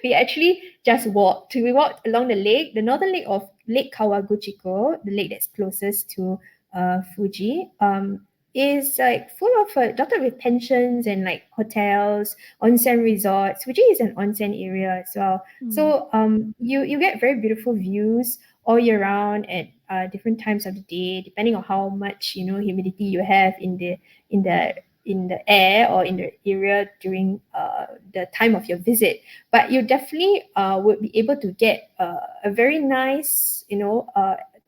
we actually just walked. We walked along the lake, the northern lake of Lake Kawaguchiko, the lake that's closest to Fuji. Is like full of dotted with pensions and like hotels, onsen resorts. Fuji is an onsen area as well. mm, So you get very beautiful views all year round at different times of the day, depending on how much humidity you have in the in the air or in the area during the time of your visit. But you definitely would be able to get a very nice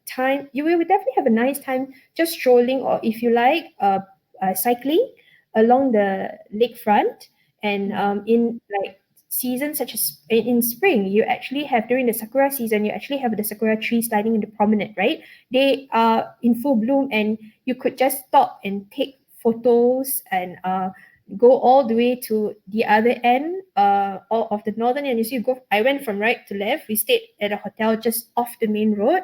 time. You will definitely have a nice time just strolling, or if you like cycling along the lakefront. And mm, in like seasons such as in spring, you actually have, during the sakura season, you actually have the sakura trees lining in the promenade, right? They are in full bloom, and you could just stop and take photos and go all the way to the other end of the northern end. You see, I went from right to left. We stayed at a hotel just off the main road.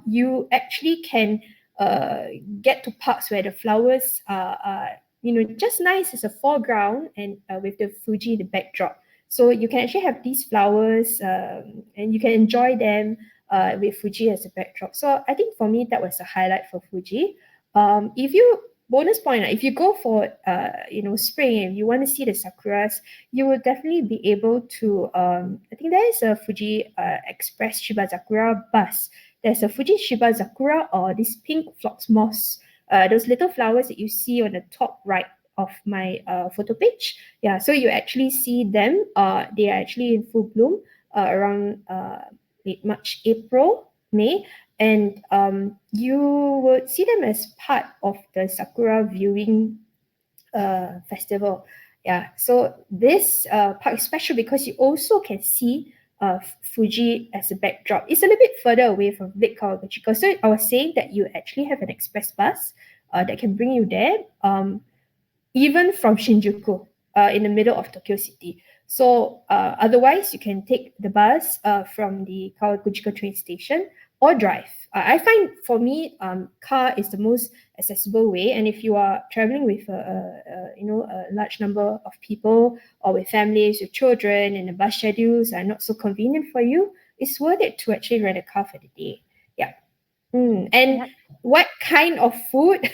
You actually can uh, get to parks where the flowers are just nice as a foreground, and with the Fuji in the backdrop. So you can actually have these flowers, and you can enjoy them with Fuji as a backdrop. So I think for me that was a highlight for Fuji. If you bonus point, if you go for spring and you want to see the sakuras, you will definitely be able to. I think there is a Fuji Express Shibazakura bus. There's a Fuji Shibazakura, or this pink phlox moss, those little flowers that you see on the top right of my photo page. Yeah, so you actually see them. They are actually in full bloom around late March, April, May, and you would see them as part of the Sakura viewing festival. Yeah, so this park is special because you also can see Fuji as a backdrop. It's a little bit further away from Lake Kawaguchiko. So I was saying that you actually have an express bus that can bring you there, even from Shinjuku. in the middle of Tokyo City. So otherwise, you can take the bus from the Kawaguchiko train station or drive. I find for me, car is the most accessible way. And if you are traveling with a large number of people or with families, with children, and the bus schedules are not so convenient for you, it's worth it to actually rent a car for the day. Yeah. And Yeah. what kind of food?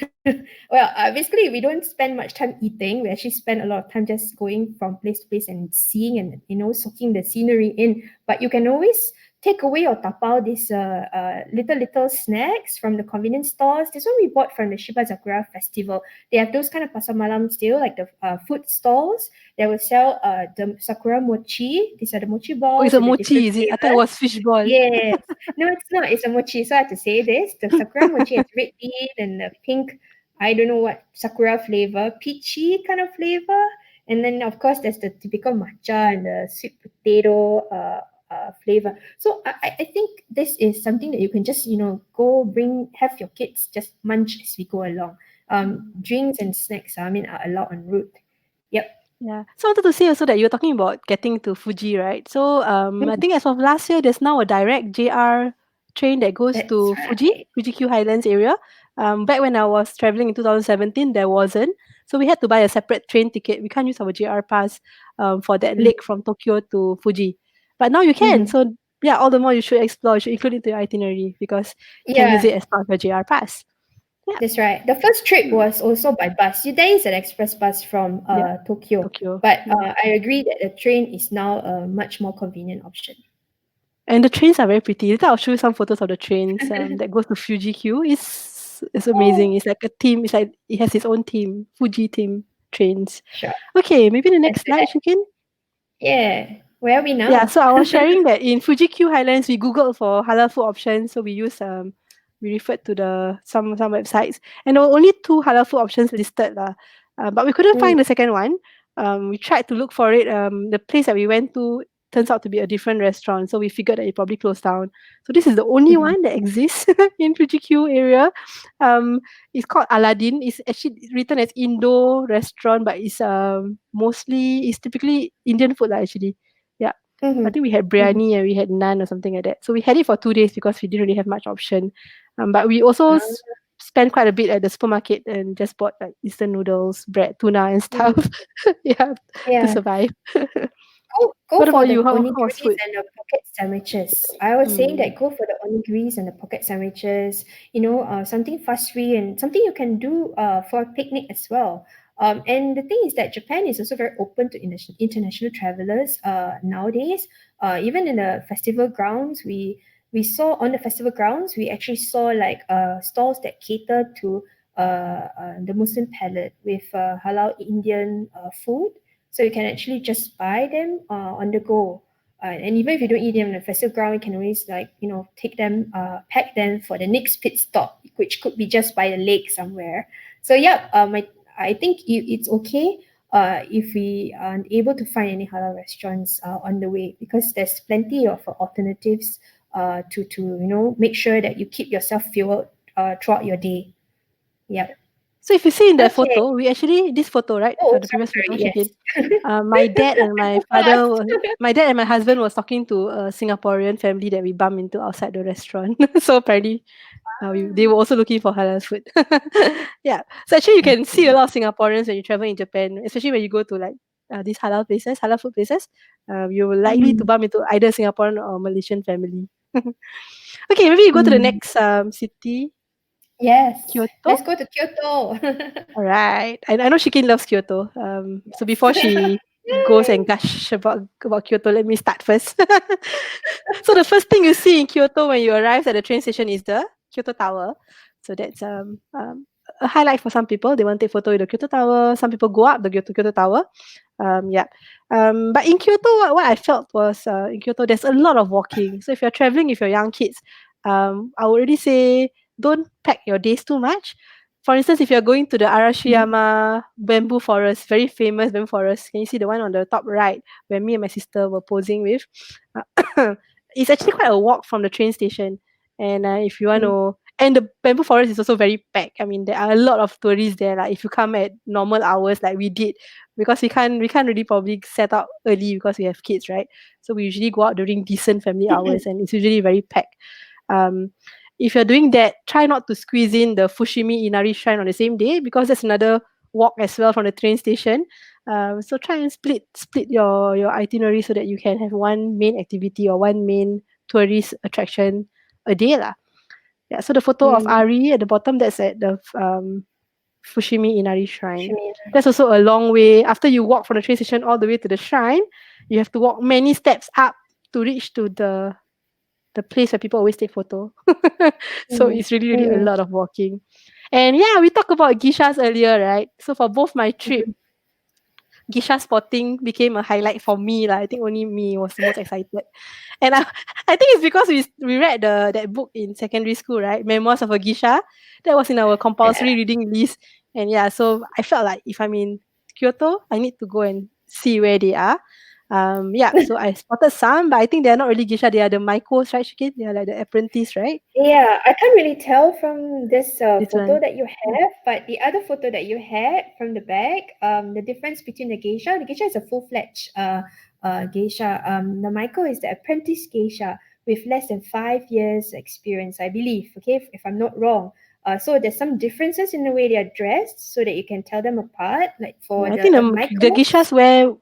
Well, basically, we don't spend much time eating. We actually spend a lot of time just going from place to place and seeing and soaking the scenery in. But you can always take away or tapao these little snacks from the convenience stores. This one we bought from the Shiba Sakura Festival. They have those kind of pasar malam still, like the food stalls. They will sell the sakura mochi. These are the mochi Oh, it's balls a with the different mochi, is it? I thought it flavors. was fishball. Yes. No, it's not. It's a mochi. So I have to say this. The sakura mochi has red bean and the pink, I don't know what sakura flavor, peachy kind of flavor. And then of course there's the typical matcha and the sweet potato flavor. So I think this is something that you can just go have your kids just munch as we go along. Drinks and snacks, I mean, are allowed en route. Yep. Yeah. So I wanted to say also that you were talking about getting to Fuji, right? So I Mm, think as of last year, there's now a direct JR train that goes that's to right. Fuji Q Highlands area. Back when I was traveling in 2017, there wasn't. So we had to buy a separate train ticket. We can't use our JR pass for that Mm, leg from Tokyo to Fuji. But now you can. mhm. So yeah, all the more you should explore. You should include it to your itinerary because you can use Yeah. it as part of your JR pass. Yeah. That's right. The first trip Mm. was also by bus. There is an express bus from Yeah. Tokyo, Tokyo. but Yeah. I agree that the train is now a much more convenient option. And the trains are very pretty. Later I'll show you some photos of the trains that goes to Fuji Q. It's Oh, amazing. It's like a theme. It's like it has its own theme, Fuji theme trains. sure. Okay, maybe the Let's next do slide, that. Shikin. Yeah. Where are we Yeah, now? so I was sharing that in Fuji Q Highlands, we Googled for halal food options. So we referred to the some websites, and there were only two halal food options listed lah. But we couldn't Mm, find the second one. We tried to look for it. The place that we went to turns out to be a different restaurant, so we figured that it probably closed down. So this is the only mhm, one that exists in Fuji Q area. Um, it's called Aladdin. It's actually written as Indo restaurant, but it's typically Indian food lah actually. Yeah. I mhm, think we had mhm. biryani and we had naan or something like that. So we had it for 2 days because we didn't really have much option. But we also Ah, spent quite a bit at the supermarket and just bought like instant noodles, bread, tuna and stuff. mm, Yeah, to yeah. survive. Go What for about the you? How was onigiris food? and the pocket sandwiches. I was saying Mm. that go for the onigiris and the pocket sandwiches. Something fuss free and something you can do for a picnic as well. And the thing is that Japan is also very open to international travelers nowadays. Even in the festival grounds, we saw on the festival grounds we actually saw like stalls that cater to the Muslim palate with halal Indian food, so you can actually just buy them on the go. And even if you don't eat them on the festival ground, you can always take them, pack them for the next pit stop, which could be just by the lake somewhere. So yeah, I think it's okay if we aren't able to find any halal restaurants on the way, because there's plenty of alternatives to make sure that you keep yourself fueled throughout your day. Yep. So if you see in the Okay. photo, we actually this photo, right? Oh, The sorry, previous photo, sorry. Yes. Shikin. My dad and my So father, fast. my dad and my husband was talking to a Singaporean family that we bumped into outside the restaurant. So apparently they were also looking for halal food. Yeah. So actually, you I can see a see. lot of Singaporeans when you travel in Japan, especially when you go to like these halal food places. You will likely to Mm, bump into either Singaporean or Malaysian family. Okay, maybe you go to the mm. next city, Yes. Kyoto. Let's go to Kyoto. All right. I know Shikin loves Kyoto. So before Yes. she goes and gush about Kyoto, let me start first. So the first thing you see in Kyoto when you arrive at the train station is the Kyoto Tower. So that's a highlight for some people. They want to take photo with the Kyoto Tower. Some people go up the Kyoto Tower. Yeah. But in Kyoto, what I felt was in Kyoto, there's a lot of walking. So if you're traveling with your young kids, I would already say don't pack your days too much. For instance, if you're going to the Mm, Arashiyama bamboo forest, very famous bamboo forest, can you see the one on the top right where me and my sister were posing with? It's actually quite a walk from the train station. And if you want mm, to, and the bamboo forest is also very packed. I mean, there are a lot of tourists there. Like if you come at normal hours, like we did, because we can't really probably set out early because we have kids, right? So we usually go out during decent family hours, and it's usually very packed. Um, if you're doing that, try not to squeeze in the Fushimi Inari Shrine on the same day, because that's another walk as well from the train station. So try and split your itinerary so that you can have one main activity or one main tourist attraction a day lah. Yeah. So the photo of Mm. Ari at the bottom, that's at the Fushimi Inari Shrine. Shemina. That's also a long way. After you walk from the train station all the way to the shrine, you have to walk many steps up to reach to the place where people always take photo. So Mm. it's really a Mm. lot of walking. And yeah, we talked about geishas earlier, right? So for both my trip, Mhm. geisha spotting became a highlight for me. Like, I think only me was the most excited. And I think it's because we read that book in secondary school, right? Memoirs of a Geisha. That was in our Yeah. compulsory reading list. And yeah, so I felt like if I'm in Kyoto, I need to go and see where they are. Yeah, so I spotted some, but I think they're not really geisha. They are the maikos, right, Shikin? They are like the apprentice, right? Yeah, I can't really tell from this This photo one. that you have, but the other photo that you had from the back, the difference between the geisha is a full-fledged geisha. The Michael is the apprentice geisha with less than 5 years experience, I believe. Okay, if I'm not wrong. So there's some differences in the way they are dressed, so that you can tell them apart. Like for Yeah, I think the the Michaels, geishas wear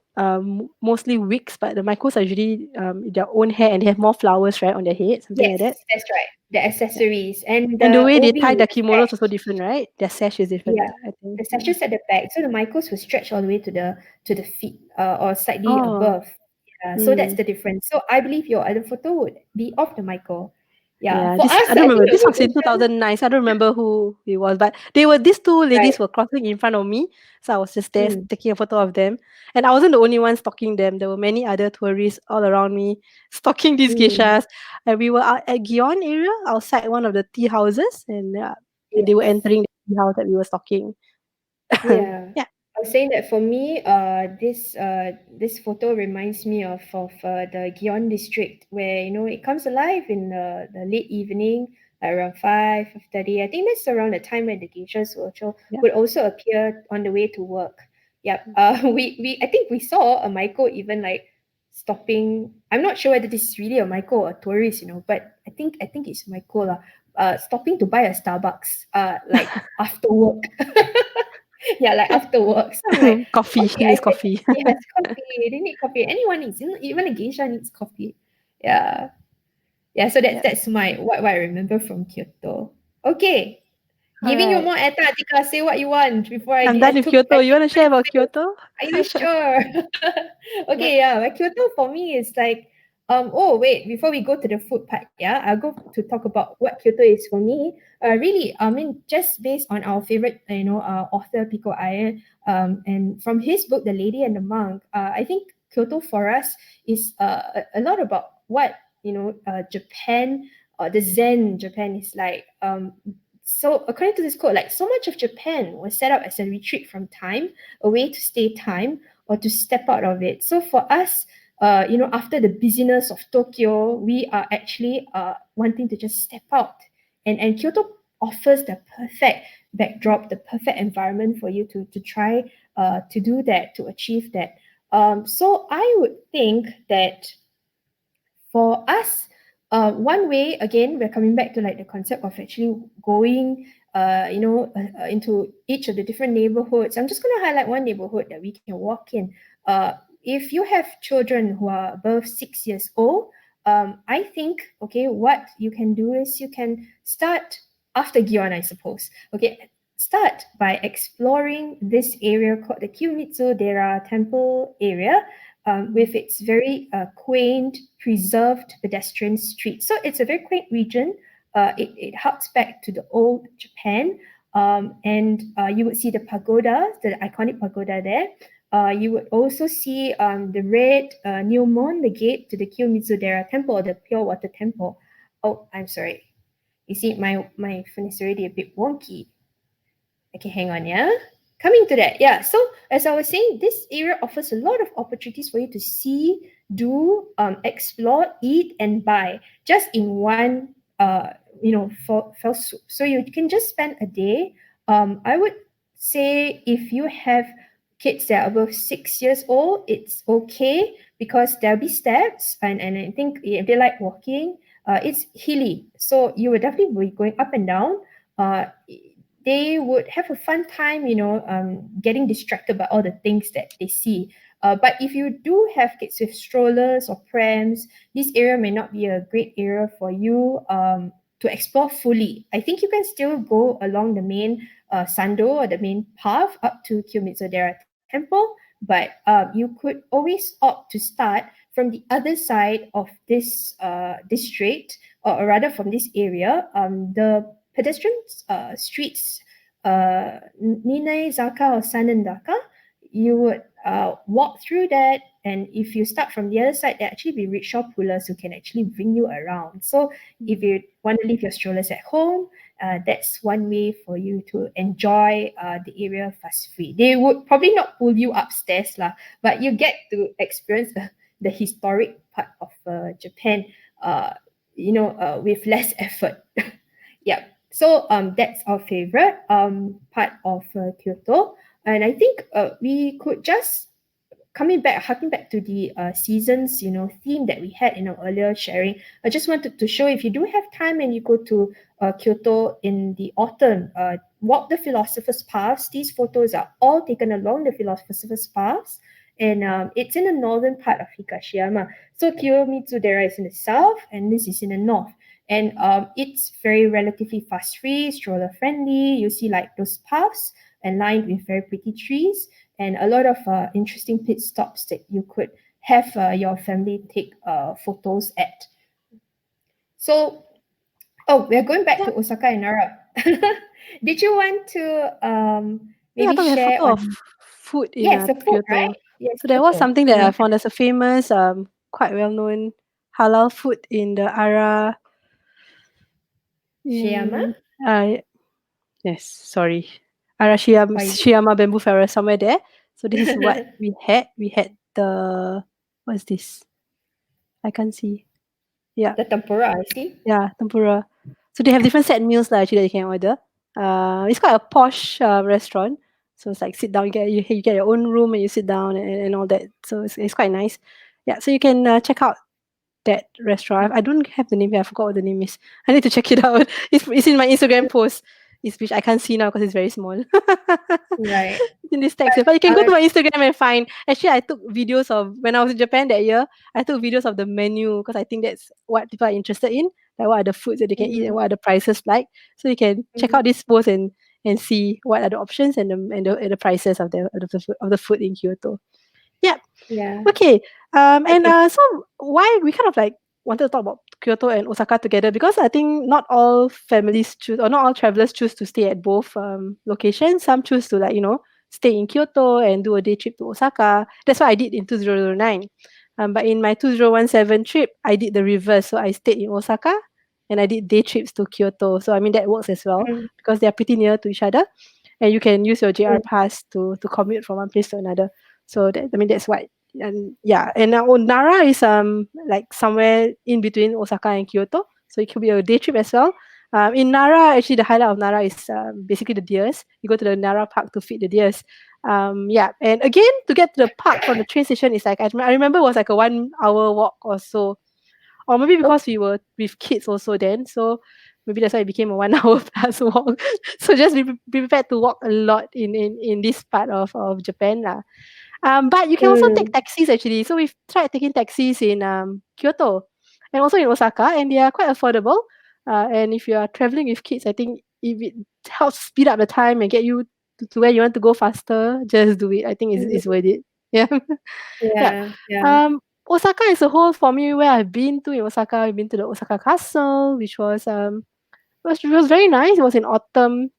mostly wigs, but the maikos are usually their own hair, and they have more flowers, right, on their head, something like yes, that. that's right. The Yeah. accessories and And the the way they tie obi, the the kimonos is also sash. different, right? Their sash is different, Yeah, I think. the Yeah. sashes at the back. So the Michaels will stretch all the way to the feet, or slightly Oh. above. Yeah, so that's Mm. the difference. So I believe your other photo would be of the Michael. Yeah, Yeah, for this us, I don't I think remember. the This was in location, 2009, so I don't remember who it was, but these two right? ladies were crossing in front of me, so I was just there Mm, taking a photo of them, and I wasn't the only one stalking them. There were many other tourists all around me stalking these mm, geishas, and we were out at Gion area outside one of the tea houses, and they were yes. entering the tea house that we were stalking. Yeah. Yeah. I was saying that for me, this photo reminds me of the Gion district where it comes alive in the late evening, like around 5:30. I think that's around the time when the geishas Yeah. would also appear on the way to work. Yep. We I think we saw a Maiko even like stopping. I'm not sure whether this is really a Maiko or a tourist, but I think it's Maiko lah. Stopping to buy a Starbucks. Like after work. Yeah, like after work. So I'm like, Coffee. She okay, I needs think coffee. yes, coffee. They need coffee. Anyone needs, even a geisha needs coffee. Yeah. Yeah, so that's Yeah. that's my what I remember from Kyoto. Okay. All Giving you right. more airtime, Atika. Say what you want before I, I'm gi- I done with took Kyoto. I You take want to share time about to say. Kyoto? Are you sure? Yeah. Okay, yeah. Well, Kyoto for me is like, oh wait, before we go to the food part, yeah, I'll go to talk about what Kyoto is for me. Really, I mean, just based on our favorite, author Pico Iyer, and from his book, The Lady and the Monk, I think Kyoto for us is a lot about what Japan, the Zen Japan is like. So according to this quote, like so much of Japan was set up as a retreat from time, a way to stay time or to step out of it. So for us, after the busyness of Tokyo, we are actually wanting to just step out. And Kyoto offers the perfect backdrop, the perfect environment for you to try to do that, to achieve that. So I would think that for us, one way, again, we're coming back to like the concept of actually going into each of the different neighborhoods. I'm just going to highlight one neighborhood that we can walk in. If you have children who are above 6 years old, I think, okay, what you can do is you can start after Gion, I suppose. Okay, start by exploring this area called the Kiyomitsu Dera Temple area, with its very quaint, preserved pedestrian streets. So it's a very quaint region. It harks back to the old Japan. And you would see the pagoda, the iconic pagoda there. You would also see the red Neomon, the gate to the Kiyomizu-dera temple, the pure water temple. Oh, I'm sorry. You see, my phone is already a bit wonky. Okay, hang on, yeah. Coming to that, yeah. So as I was saying, this area offers a lot of opportunities for you to see, do, explore, eat, and buy just in one, fell swoop. So you can just spend a day. I would say if you have kids that are above 6 years old, it's okay because there'll be steps, and I think if they like walking, it's hilly. So you would definitely be going up and down. Uh, they would have a fun time, getting distracted by all the things that they see. But if you do have kids with strollers or prams, this area may not be a great area for you to explore fully. I think you can still go along the main Sando or the main path up to Kiyomizu Temple, but you could always opt to start from the other side of this district, or rather from this area. The pedestrian streets, Ninai Zaka or Sanandaka, you would walk through that, and if you start from the other side, there actually be rickshaw pullers who can actually bring you around. So if you want to leave your strollers at home, that's one way for you to enjoy the area fuss free. They would probably not pull you upstairs lah, but you get to experience the historic part of Japan, with less effort. Yeah. So that's our favorite part of Kyoto, and I think we could just harking back to the seasons, theme that we had in our earlier sharing. I just wanted to show, if you do have time and you go to Kyoto in the autumn, walk the Philosopher's Paths. These photos are all taken along the Philosopher's Paths, and it's in the northern part of Higashiyama. So Kiyomizu-dera is in the south, and this is in the north. And it's very relatively fuss-free, stroller-friendly. You see like those paths and lined with very pretty trees, and a lot of interesting pit stops that you could have your family take photos at. So, we're going back to Osaka and Nara. Did you want to Yeah, I maybe thought we had share photo of on, food in yes, the food, right? Kyoto. Yes, So there was Kyoto. something that Mm-hmm. I found as a famous, quite well known halal food in the Ara. Shiyama? Mm, yes, sorry, Arashiyama Or is Shiyama Bamboo Forest, somewhere there. So this is what we had. We had the, what is this? I can't see. Yeah, the tempura, I see. yeah, tempura. So they have different set meals lah, actually, that you can order. It's quite a posh restaurant. So it's like sit down, you get your own room and you sit down and all that. So it's quite nice. Yeah, so you can check out that restaurant. I don't have the name here. I forgot what the name is. I need to check it out. It's in my Instagram post. It's which I can't see now because it's very small. Right. It's in this text. But you can go to my Instagram and find. Actually, I took videos of when I was in Japan that year. I took videos of the menu because I think that's what people are interested in. Like what are the foods that they can eat and Mm-hmm. what are the prices like. So you can check out this post and see what are the options and the prices of the food in Kyoto. Yeah. Yeah. Okay. And Okay. so why we kind of like wanted to talk about Kyoto and Osaka together, because I think not all families choose, or not all travelers choose to stay at both locations. Some choose to, like, stay in Kyoto and do a day trip to Osaka. That's what I did in 2009. But in my 2017 trip, I did the reverse. So I stayed in Osaka and I did day trips to Kyoto. So I mean that works as well Mm-hmm. because they are pretty near to each other, and you can use your JR pass to commute from one place to another. So that, I mean, that's what. And yeah, and Nara is like somewhere in between Osaka and Kyoto, so it could be a day trip as well. In Nara, actually, the highlight of Nara is basically the deers. You go to the Nara Park to feed the deers. Yeah, and again, to get to the park from the train station is like, I remember it was like a 1 hour walk or so, or maybe Oh. because we were with kids also then, so maybe that's why it became a 1 hour plus walk. So just be prepared to walk a lot in this part of Japan lah. But you can also take Mm. taxis actually. So we've tried taking taxis in Kyoto and also in Osaka, and they are quite affordable. And if you are traveling with kids, I think if it helps speed up the time and get you to where you want to go faster, just do it. I think it's Mhm. worth it. Yeah. Yeah. Yeah. Yeah. Osaka as a whole, for me, where I've been to in Osaka, I've been to the Osaka Castle, which was very nice. It was in autumn,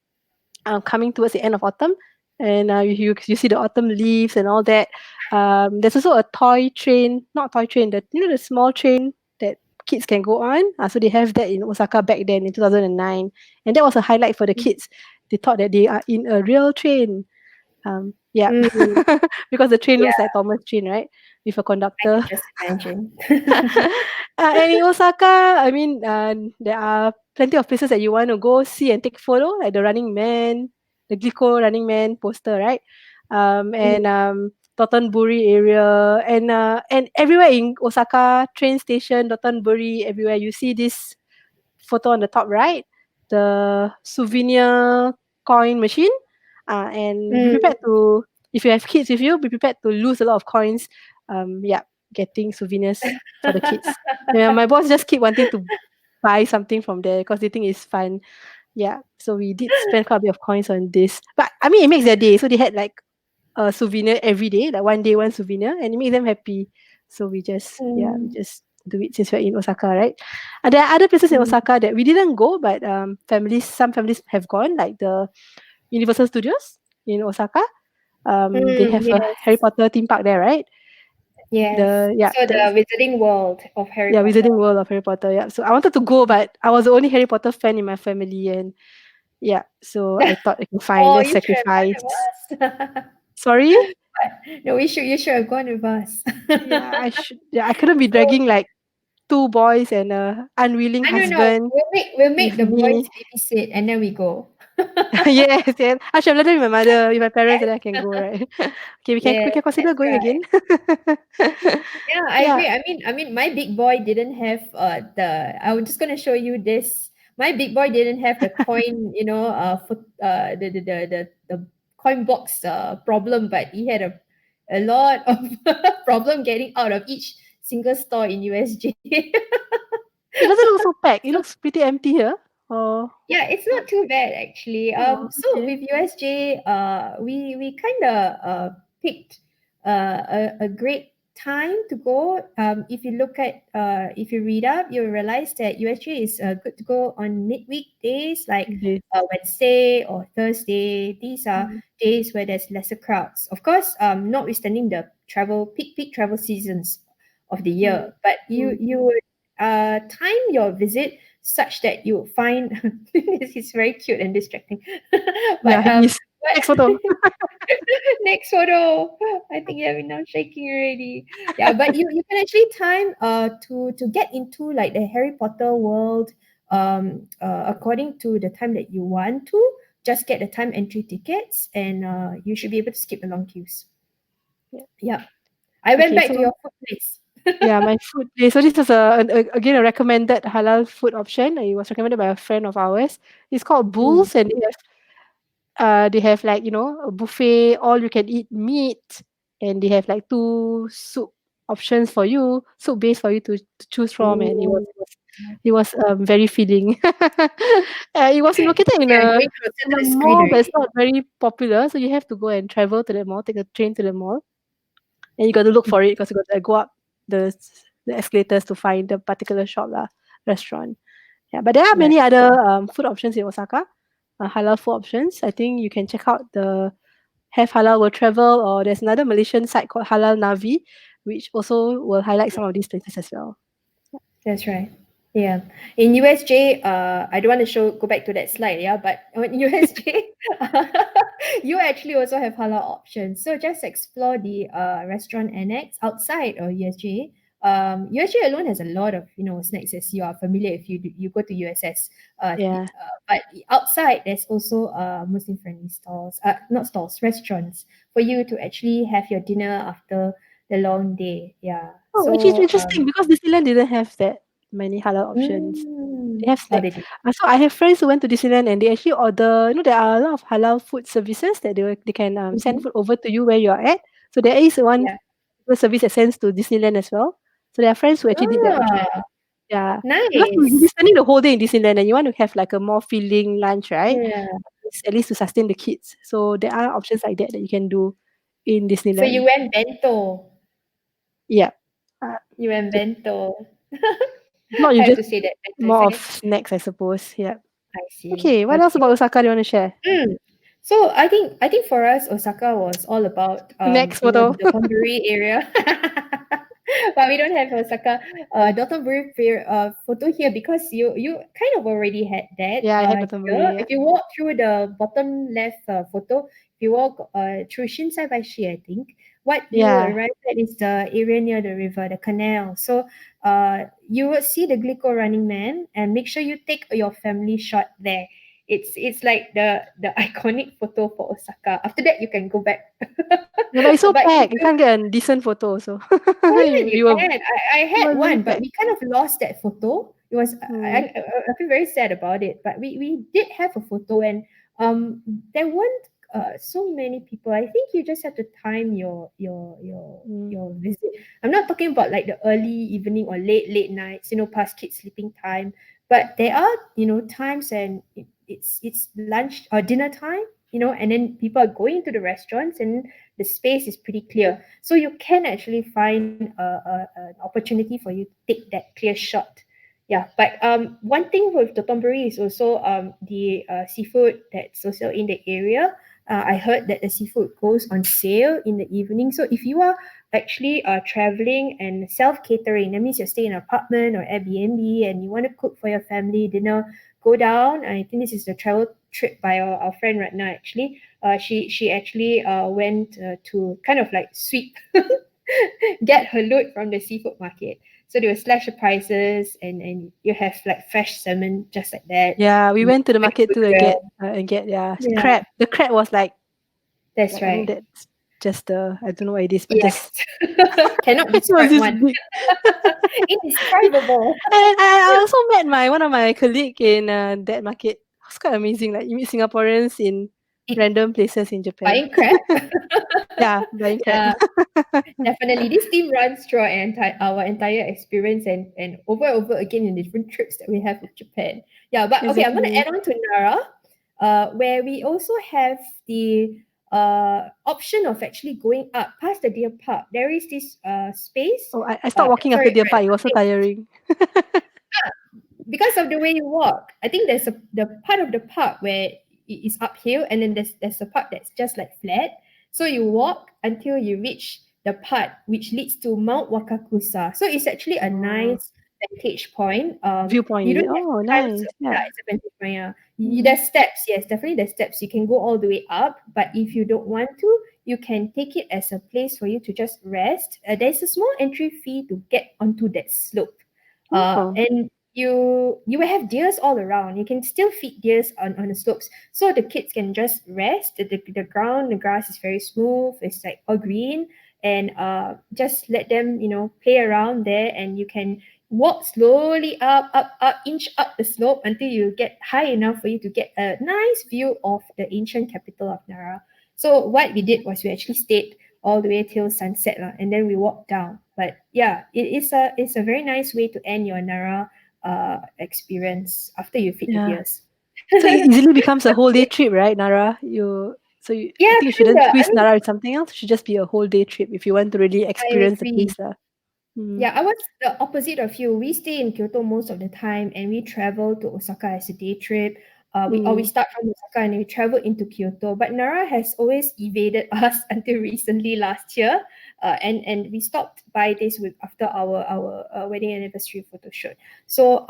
coming towards the end of autumn, and you see the autumn leaves and all that. There's also a toy train, not toy train, the small train that kids can go on. So they have that in Osaka back then in 2009, and that was a highlight for the kids. They thought that they are in a real train. Yeah, Mm. because the train looks Yeah. like Thomas Train, right, with a I can conductor. just imagine. And in Osaka, I mean, there are plenty of places that you want to go see and take photo, like the Running Man, the Glico Running Man poster, right? and Dotonbori area, and everywhere in Osaka train station, Dotonbori, everywhere you see this photo on the top right, the souvenir coin machine, and be Mm. prepared to, if you have kids with you, be prepared to lose a lot of coins. Yeah, getting souvenirs for the kids. Yeah, my boss just keep wanting to buy something from there because they think it's fun. Yeah, so we did spend quite a bit of coins on this, but I mean it makes their day. So they had like a souvenir every day, like one day one souvenir, and it makes them happy. So we Mm. just do it since we're in Osaka, right? And there are other places in Mm. Osaka that we didn't go, but some families have gone, like the Universal Studios in Osaka. They Mm, have a Harry yes. Potter theme park there, right? Yes. The yeah, So the the Wizarding World of Harry yeah, Potter. Wizarding World of Harry Potter. Yeah, so I wanted to go, but I was the only Harry Potter fan in my family, and yeah, so I thought I can find Oh, just you should have gone sacrifice. with us. Sorry. No, you should have gone with us. Yeah, I should. Yeah, I couldn't be dragging like two boys and a unwilling I don't know. husband We'll make with the boys me. babysit and then we go. Yes, yes. I should have left it with my mother, with my parents, and then I can go, right? Okay, we Yes, can consider that's going right. again. Yeah, I Yeah, agree. I mean, my big boy didn't have the. I'm just gonna show you this. My big boy didn't have the coin, for the coin box problem, but he had a lot of problem getting out of each single store in USJ. it doesn't look so packed. It looks pretty empty here. Oh, Yeah, it's not too bad actually. oh, So okay. with USJ, we kind of picked a great time to go. If you look at if you read up, you'll realize that USJ is good to go on midweek days like Okay. Wednesday or Thursday. These are Mm, days where there's lesser crowds. Of course, notwithstanding the peak travel seasons of the mm, year, but you mm. you would time your visit such that you find this is very cute and distracting. Yeah, but it is. what Next photo. next photo? I think you have enough shaking already. Yeah, but you can actually time to get into like the Harry Potter world according to the time that you want to. Just get the time entry tickets and you should be able to skip the long queues. Yeah. Yeah. I went Okay, back to so your food place. yeah, my food place. So this is again a recommended halal food option. It was recommended by a friend of ours. It's called Mm. Bulls, and they have like a buffet, all you can eat meat, and they have like two soup options for you, soup base for you to choose from, and Oh, it was very filling. It was located we are going closer in to a the screen mall that's already. not very popular, so you have to go and travel to the mall, take a train to the mall, and you got to look for it because you got to go up the escalators to find the particular shop lah, restaurant. Yeah, but there are Right. many other food options in Osaka, halal food options. I think you can check out the Have Halal Will Travel, or there's another Malaysian site called Halal Navi, which also will highlight some of these places as well. That's right. Yeah. In USJ, I don't want to go back to that slide, yeah, but in USJ, you actually also have halal options. So just explore the restaurant annex outside of USJ. USJ alone has a lot of snacks as you are familiar if you go to USS. Yeah. But outside there's also Muslim friendly stalls, not stalls, restaurants for you to actually have your dinner after the long day. Yeah. Oh, which is So interesting because Disneyland didn't have that many halal options. They have Oh, snack. they did. So I have friends who went to Disneyland and they actually order. There are a lot of halal food services that they can send Mhm. food over to you where you are at. So there is one Yeah. service that sends to Disneyland as well. So there are friends who actually did that option. Ah, Yeah, because you'll be nice. spending the whole day in Disneyland and you want to have like a more filling lunch, right? Yeah. At least to sustain the kids. So there are options like that that you can do in So you Disneyland. went bento. Yeah. Uh, You went yeah. bento. If not, I you have just to say that bento is more of okay. snacks, I suppose. Yeah. I see. Okay. What else Okay. about Osaka do you want to share? So I think for us Osaka was all about Next the photo. Dotonbori area. But we don't have Osaka Dotonbori photo here because you kind of already had that Yeah, I had here. Dotonbori. Yeah. If you walk through the bottom left photo, if you walk through Shinsaibashi, I think what you will Yeah. arrive at is the area near the river, the canal. So you will see the Glico Running Man and make sure you take your family shot there. It's like the iconic photo for Osaka. After that, you can go back. Yeah, but it's so But if packed. You you can't get a decent photo also. Oh, even you We were can. I it had was very one, but packed. we kind of lost that photo. It was Mm, I feel very sad about it. But we did have a photo, and um there weren't so many people. I think you just have to time mm. your visit. I'm not talking about like the early evening or late nights, past kids sleeping time. But there are times, and it's lunch or dinner time, and then people are going to the restaurants, and the space is pretty clear, so you can actually find an opportunity for you to take that clear shot. Yeah, but one thing with Dotonbori is also the seafood that's also in the area. I heard that the seafood goes on sale in the evening. So if you are actually traveling and self catering, that means you're staying in an apartment or Airbnb and you want to cook for your family dinner, go down. I think this is the travel trip by our friend right now. Actually, she actually went to kind of like sweep get her loot from the seafood market. So they will slash the prices, and you have like fresh salmon just like that. Yeah, we You went to the put it market to too grill. and get yeah Yeah, crab. The crab was that's like I think right. that's just the I don't know what it is, but Yes. just Cannot it was describe this one. big. Indescribable. And I also met one of my colleague in that market. It was quite amazing. Like you meet Singaporeans in random places in Japan. Buying crab. Yeah, buying crab. Yeah, definitely. This team runs through our entire experience, and over again in different trips that we have with Japan. Yeah, but okay, I'm gonna Exactly. add on to Nara, where we also have the option of actually going up past the deer park. There is this space. Oh, I stopped walking after Sorry, deer right, park. It was so space. tiring. Because of the way you walk. I think there's the part of the park where it is uphill, and then there's a part that's just like flat. So you walk until you reach the part which leads to Mount Wakakusa. So it's actually a Oh, nice vantage point. viewpoint You is it? don't have to Oh, climb nice. Yeah. yeah, it's a vantage point. Yeah. Mm. There's steps, yes, definitely there's steps. You can go all the way up, but if you don't want to, you can take it as a place for you to just rest. There's a small entry fee to get onto that slope. Oh, And you will have deers all around. You can still feed deers on the slopes, so the kids can just rest. The ground, the grass is very smooth. It's like all green, and just let them play around there, and you can walk slowly up, inch up the slope until you get high enough for you to get a nice view of the ancient capital of Nara. So what we did was we actually stayed all the way till sunset lah, and then we walked down. But yeah, it's a very nice way to end your Nara experience after you feed the yeah. deers. So it easily becomes a whole day Okay. trip, right, Nara? I Yeah, think you shouldn't kinda. I twist mean, Nara with something else. It should just be a whole day trip if you want to really I experience the agree. place, lah. Mm. Yeah, I was the opposite of you. We stay in Kyoto most of the time, and we travel to Osaka as a day trip. We Mm. start from Osaka and we travel into Kyoto. But Nara has always evaded us until recently last year, and we stopped by this with after our wedding anniversary photo shoot. So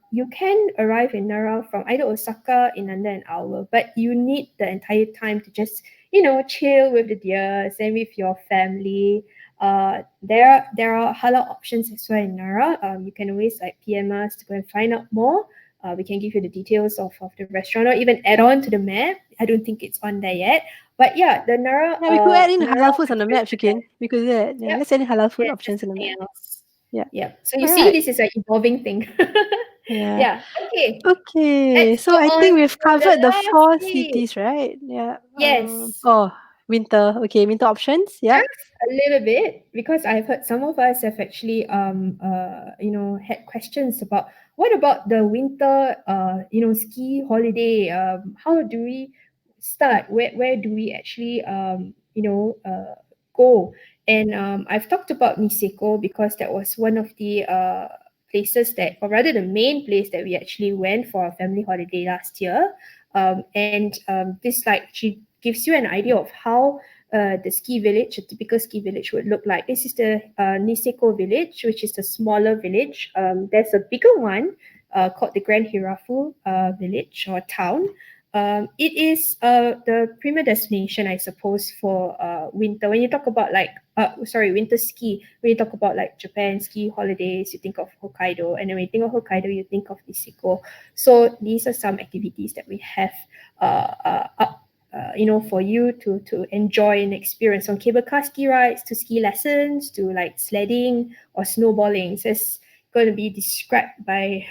you can arrive in Nara from either Osaka in under an hour, but you need the entire time to just chill with the deers and with your family. There are halal options as well in Nara. You can always like PM us to go and find out more. We can give you the details of the restaurant or even add on to the map. I don't think it's on there yet. But yeah, the Yeah, we could add in Nara halal foods on the Western map, Shikin. We could do that. Yeah, Yep, let's add in halal food that's options in the something map. else. Yeah. Yep. So you All see, right. this is an evolving thing. Yeah. Yeah. Okay. Okay. Let's So go I on think to we've the covered the last four bit. cities, right? Yeah. Yes. Oh, winter. Okay, winter options. Yep. Just a little bit, because I've heard some of us have actually had questions about what about the winter ski holiday. How do we start? Where do we actually go? And I've talked about Niseko because that was one of the places that, or rather the main place that we actually went for our family holiday last year. And this like she gives you an idea of how the ski village, a typical ski village would look like. This is the Niseko village, which is the smaller village. There's a bigger one called the Grand Hirafu village or town. it is the premier destination, I suppose, for winter. When you talk about like winter ski. When you talk about like Japan ski holidays, you think of Hokkaido, and then when you think of Hokkaido, you think of Niseko. So these are some activities that we have up. For you to enjoy and experience, on cable car ski rides to ski lessons to like sledding or snowballing. So it's going to be described by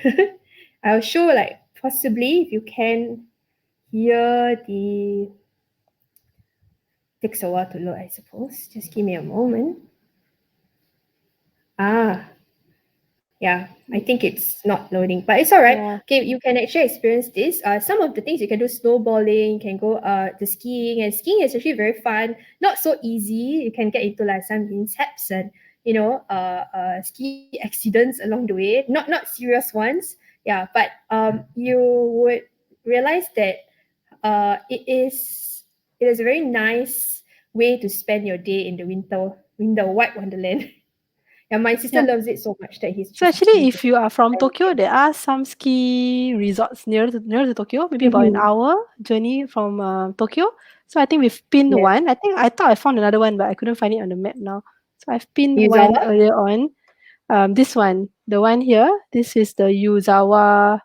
I'll show like possibly if you can hear the takes a while to load, I suppose. Just give me a moment. Ah, yeah, I think it's not loading, but it's all right. Yeah. Okay, you can actually experience this. Some of the things you can do snowballing, you can go to skiing, and skiing is actually very fun. Not so easy. You can get into like some mishaps and ski accidents along the way. Not serious ones. Yeah, but you would realize that it is a very nice way to spend your day in the white wonderland. And my sister Yeah. loves it so much that he's So just asked actually, me to if you are from try it Tokyo, again. there are some ski resorts near to Tokyo, maybe about an Mm-hmm. hour journey from Tokyo. So I think we've pinned Yes. one. I thought I found another one, but I couldn't find it on the map now. So I've pinned one Yuzawa? earlier on. This one, the one here. This is the Yuzawa.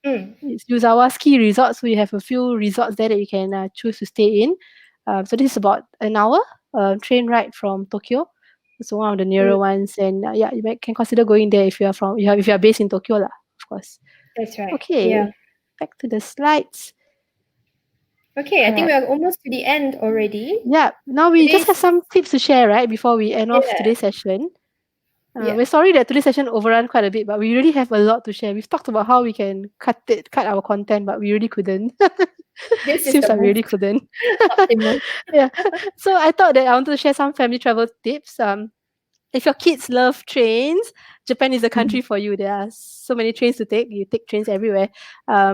Mm. It's Yuzawa Ski Resort. So you have a few resorts there that you can choose to stay in. So this is about an hour train ride from Tokyo. It's one of the Mm. nearer ones, and yeah, can consider going there if you are if you are based in Tokyo, lah, of course. That's right. Yeah. Okay, back to the slides. Okay, I All think right. we are almost to the end already. Yeah. Now we just have Today's some tips to share, right, before we end off yeah, today's session. yeah. We're sorry that today's session overrun quite a bit, but we really have a lot to share. We've talked about how we can cut our content, but we really couldn't. This is Seems the like we most really couldn't. optimal. Yeah. So I thought that I wanted to share some family travel tips. If your kids love trains, Japan is the Mhm. country for you. There are so many trains to take. You take trains everywhere.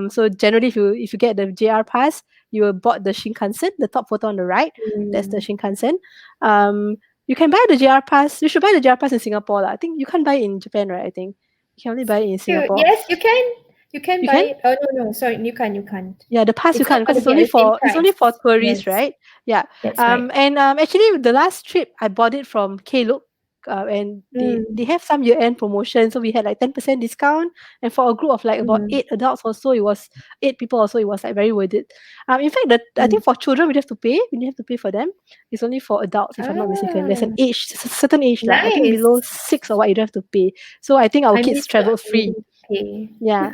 So generally, if you get the JR pass, you will board the Shinkansen. The top photo on the right, that's the Mm. Shinkansen. You can buy the JR pass. You should buy the JR pass in Singapore, lah. I think you can't buy it in Japan, right? I think you can only buy it in Singapore. Yes, you can. You can You buy can? it. Oh no, sorry, you can't. You can't. Yeah, the pass you It's not can't because going to be at the same it's only price. for tourists, Yes, right? Yeah. that's right. And actually the last trip I bought it from Klook, and they Mm. have some year end promotion, so we had like 10% discount, and for a group of like about Mm. 8 adults or so, it was 8 people or so, it was like very worth it. In fact, I Mm. think for children we have to pay. We have to pay for them. It's only for adults, if I'm not mistaken. There's an Ah, age, certain age lah. I think below nice. 6 or what, you don't have to pay. So I think our I kids miss not traveled free. needing to pay. Yeah,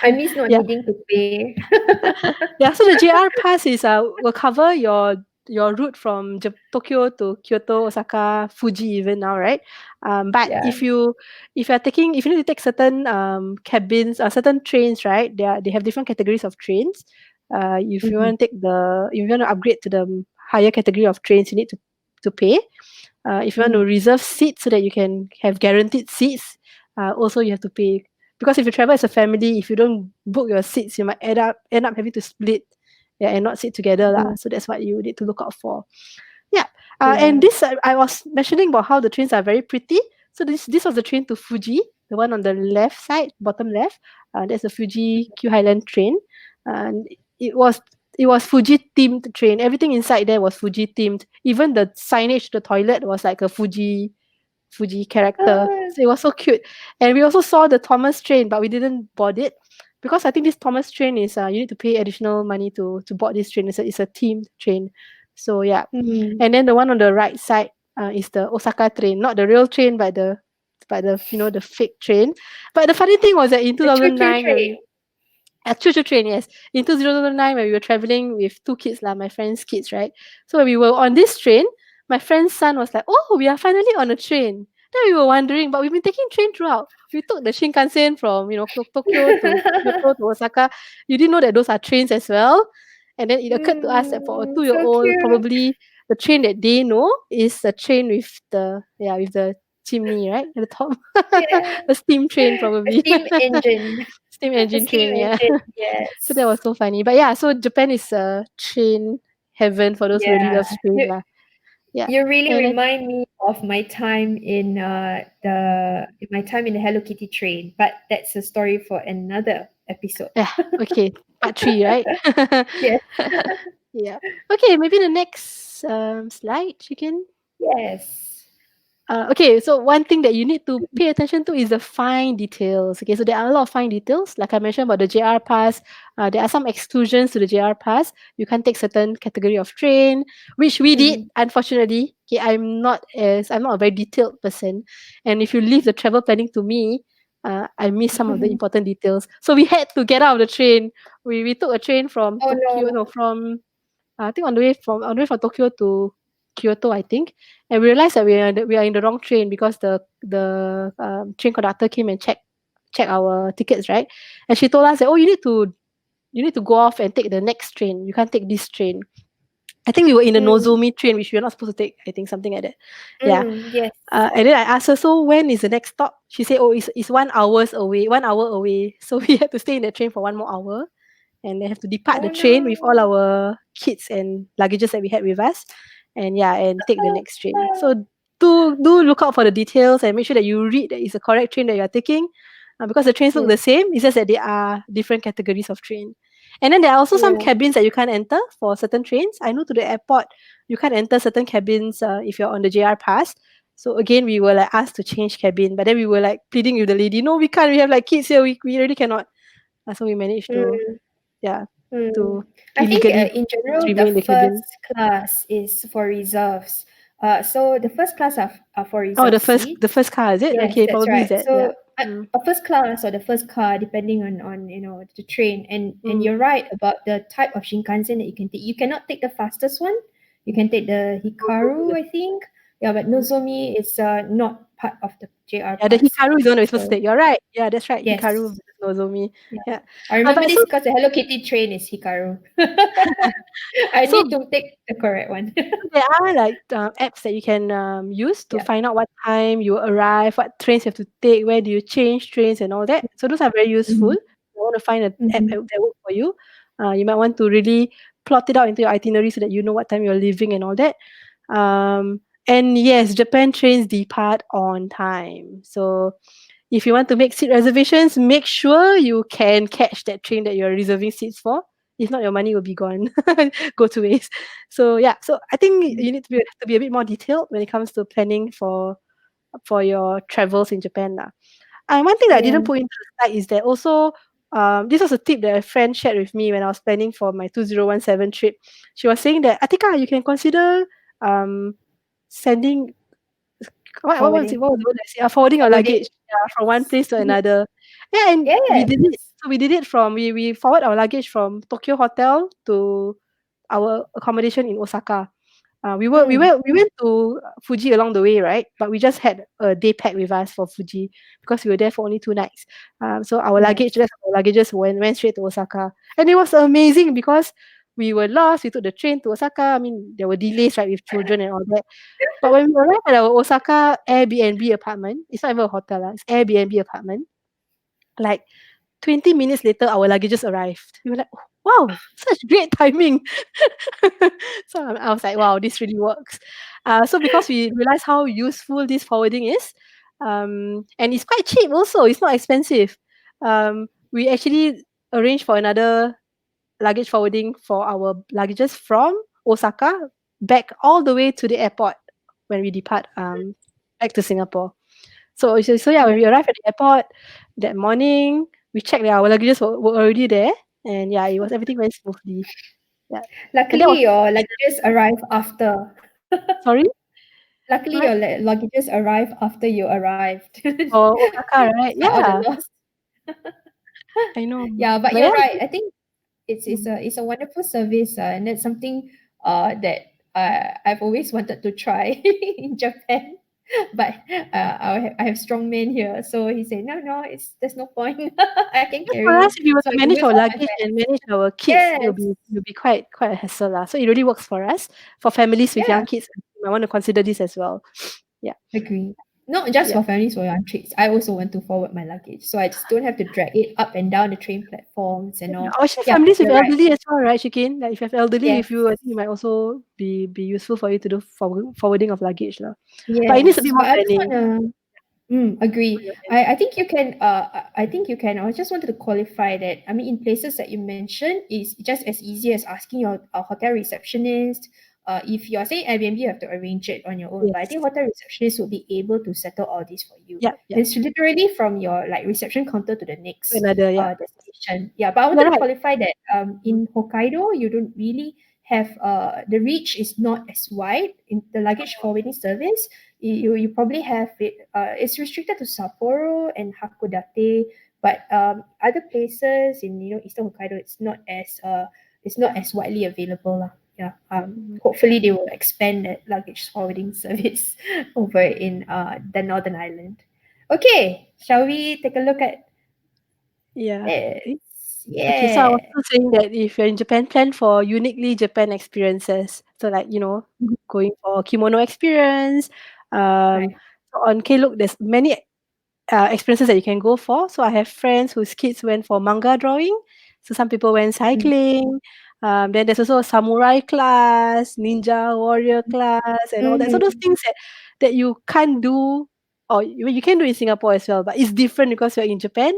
I miss not yeah. needing to pay. Yeah, so the JR pass is will cover your route from Tokyo to Kyoto, Osaka, Fuji even now, right? But Yeah. if you need to take certain cabins or certain trains, right? They have different categories of trains. If you Mhm. want to if you want to upgrade to the higher category of trains, you need to pay. If you want to Mhm. reserve seats so that you can have guaranteed seats, also you have to pay. Because if you travel as a family, if you don't book your seats, you might end up having to split, yeah, and not sit together Mhm. lah. So that's what you need to look out for. Yeah. And Yeah. this I was mentioning about how the trains are very pretty. So this was the train to Fuji, the one on the left side, bottom left. That's the Fuji Q Highland train, and it was it was Fuji themed train. Everything inside there was Fuji themed. Even the signage, the toilet was like a Fuji character. Ah, So it was so cute. And we also saw the Thomas train, but we didn't board it because I think this Thomas train is you need to pay additional money to board this train. It's a themed train. So yeah. mhm. And then the one on the right side is the Osaka train, not the real train, but the fake train. But the funny thing was that in The choo-choo 2009 when train. we at choo-choo train, yes. In 2009, when we were traveling with two kids, lah, my friend's kids, right? So when we were on this train, my friend's son was like, "Oh, we are finally on a train." Then we were wondering, but we've been taking train throughout. We took the Shinkansen from Tokyo to Kyoto to Osaka. You didn't know that those are trains as well. And then it occurred to us that for a Mm, so two-year-old, cute. probably the train that they know is the train with the chimney, right? At the top. Yeah. A steam train A probably. steam engine. Steam A engine steam train, yeah. engine. So that Yes. was so funny. But yeah, so Japan is a train heaven for those who really Yeah. love trains You lah. Yeah. you really And remind me of my time in the Hello Kitty train, but that's a story for another episode. Yeah. Okay. Part three, right? Yes. Yeah. Okay. Maybe the next slide, Chicken. Yes. Okay, so one thing that you need to pay attention to is the fine details. Okay, so there are a lot of fine details. Like I mentioned about the JR pass, there are some exclusions to the JR pass. You can't take certain category of train, which we did. Mm-hmm. Unfortunately, okay, I'm not a very detailed person, and if you leave the travel planning to me, I miss some of the important details. So we had to get out of the train. We took a train from Oh Tokyo, no. no, from I think on the way from Tokyo to Kyoto, I think, and we realized that we are in the wrong train because the train conductor came and check our tickets, right? And she told us that, oh, you need to go off and take the next train. You can't take this train. I think we were in the Mm. Nozomi train, which we were not supposed to take. I think something like that. Yeah. Yes. And then I asked her, so when is the next stop? She said, oh, it's 1 hours away, 1 hour away. So we had to stay in the train for 1 more hour and then have to depart the Oh train with all no. our kits and luggages that we had with us, and yeah, and take the next train. So do look out for the details and make sure that you read that it's the correct train that you are taking, because the trains look Yes. the same. It's just that they are different categories of train. And then there are also some Yeah. cabins that you can't enter for certain trains. I know to the airport you can't enter certain cabins if you're on the JR pass. So again, we were like asked to change cabin, but then we were like pleading with the lady, no, we can't. We have like kids here. We really cannot. So we managed to, Mm. yeah, Hmm. to I think illegally in general, the remain in the first cabin. class is for reserves. So the first class are for Oh, reserve the seats. first car, is it? Yes, Okay, that's probably is right. that. Yeah. So Mm, a first class or the first car, depending on the train. And mm, you're right about the type of Shinkansen that you can take. You cannot take the fastest one. You can take the Hikaru, I think. Yeah, but mm. Nozomi is not part of the JR Yeah, the pass. Hikaru is the one we're supposed to So take. You're right. Yeah, that's right. Hikaru yes, versus Nozomi. yeah. Yeah. I remember But this because the Hello Kitty train is Hikaru. I so need to take the correct one. there are like apps that you can use to Yeah. find out what time you arrive, what trains you have to take, where do you change trains, and all that. So those are very useful. Mhm. If you want to find an app Mhm. that works for you, you might want to really plot it out into your itinerary so that you know what time you're leaving and all that. And yes, Japan trains depart on time. So if you want to make seat reservations, make sure you can catch that train that you're reserving seats for. If not, your money will be gone, go to waste. So yeah, so I think you need to be a bit more detailed when it comes to planning for your travels in Japan lah. And one thing that I Yeah. didn't put into the slide is that also, this was a tip that a friend shared with me when I was planning for my 2017 trip. She was saying that, Atika, you can consider um, sending what was it? Forwarding. What was the word I said? Forwarding your Forwarding. luggage, yeah, from one place to Mhm. another. Yeah, and we Yes. did it. So we did it from we forward our luggage from Tokyo hotel to our accommodation in Osaka. Mm. We went to Fuji along the way, right? But we just had a day pack with us for Fuji because we were there for only 2 nights. So our luggage, Yes. rest of our luggages went straight to Osaka, and it was amazing because we were lost. We took the train to Osaka. I mean, there were delays, right, with children and all that. But when we arrived at our Osaka Airbnb apartment, it's not even a hotel, it's Airbnb apartment. Like 20 minutes later, our luggages arrived. We were like, wow, such great timing. So I was like, wow, this really works. So because we realized how useful this forwarding is, and it's quite cheap also, it's not expensive. We actually arranged for another luggage forwarding for our luggages from Osaka back all the way to the airport when we depart back to Singapore. So yeah, when Yeah. we arrived at the airport that morning, we checked that our luggages were already there, and yeah, everything went smoothly. Yeah, and that was Luckily, your luggages arrive after. sorry, Luckily, what your luggages arrive after you arrived. for Osaka, right? Despite all the Yeah, loss. I know, Yeah, but but you're yeah, right. I think it's mm, a wonderful service, and that's something that I've always wanted to try in Japan. But I have strong men here, so he said no, it's there's no point. I can just for carry us, on, if we were so to I can manage use our all my luggage and bags. manage our kids, Yes, it'll be quite a hassle lah. So it really works for us. For families with yeah, young kids, I want to consider this as well. Yeah, agree. Not just yeah. for families or young trips. I also want to forward my luggage, so I just don't have to drag it up and down the train platforms and Yeah, all. or actually Yeah, families with you're right. elderly as well, right, Shikin? Like if you have elderly Yes, with you, I think it might also be useful for you to do forwarding of luggage lah. But it needs a yes. bit But more I just planning. wanna Agree. on your end? I think you can I think you can. I just wanted to qualify that. I mean, in places that you mentioned, is just as easy as asking your hotel receptionist. If you are saying Airbnb, you have to arrange it on your own. But I Yes. think hotel receptionist will be able to settle all this for you. Yep, yep. It's literally from your like reception counter to the next Another, yeah. destination. Yeah, but I You're wanted to right. qualify that Mm, in Hokkaido you don't really have the reach is not as wide in the luggage forwarding service. You probably have it. It's restricted to Sapporo and Hakodate, but other places in Eastern Hokkaido, it's not as widely available lah. Yeah. mm, Hopefully they will expand that luggage forwarding service over in the Northern Island. Okay, shall we take a look at yeah. this? Okay, so I was Yeah. also saying that if you're in Japan, plan for uniquely Japan experiences. So like, Mhm. going for kimono experience. Um, Right. so on Klook, there's many experiences that you can go for. So I have friends whose kids went for manga drawing. So some people went Mhm. cycling. Then there's also a samurai class, ninja warrior class, and all that. So those Mhm. things that you can't do, or you can do in Singapore as well, but it's different because you're in Japan.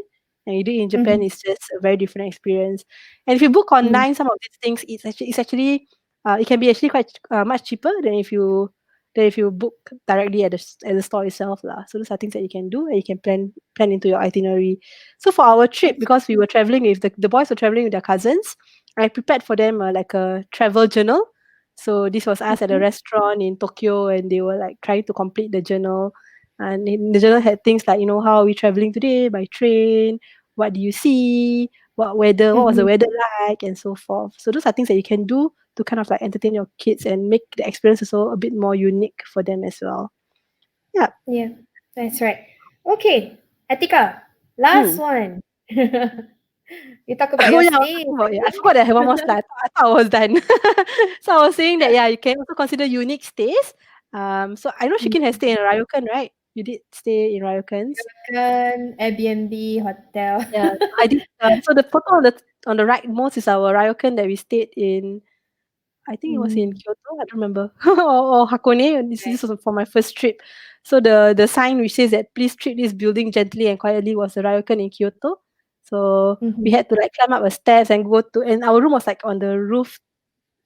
And you do it in Japan, Mhm. it's just a very different experience. And if you book Mhm. online, some of these things, it's actually it can be actually quite much cheaper than if you book directly at the store itself lah. So those are things that you can do and you can plan into your itinerary. So for our trip, That's because we were traveling with the boys were traveling with their cousins, I prepared for them like a travel journal. So this was us at a mhm. restaurant in Tokyo, and they were like trying to complete the journal. And in the journal had things like, how are we traveling today by train? What do you see? What was the Mhm. weather like, and so forth. So those are things that you can do to kind of like entertain your kids and make the experience also a bit more unique for them as well. Yeah. Yeah, that's right. Okay, Atika, last Hmm. one. You talk about Oh your yeah, I was stays, talking I about, yeah. I think. forgot that I have one more slide. I thought I was done. So I was saying that, yeah, you can also consider unique stays. So I know Shikin has Mm. stayed in Ryokan, right? You did stay in Ryokans. Ryokan, Airbnb, hotel. Yeah, I did. So the photo on the right most is our Ryokan that we stayed in. I think it was in Mm, Kyoto. I don't remember, or Hakone. This right. was for my first trip. So the sign which says that please treat this building gently and quietly was the Ryokan in Kyoto. So we Mhm. had to like climb up a stairs and go to, and our room was like on the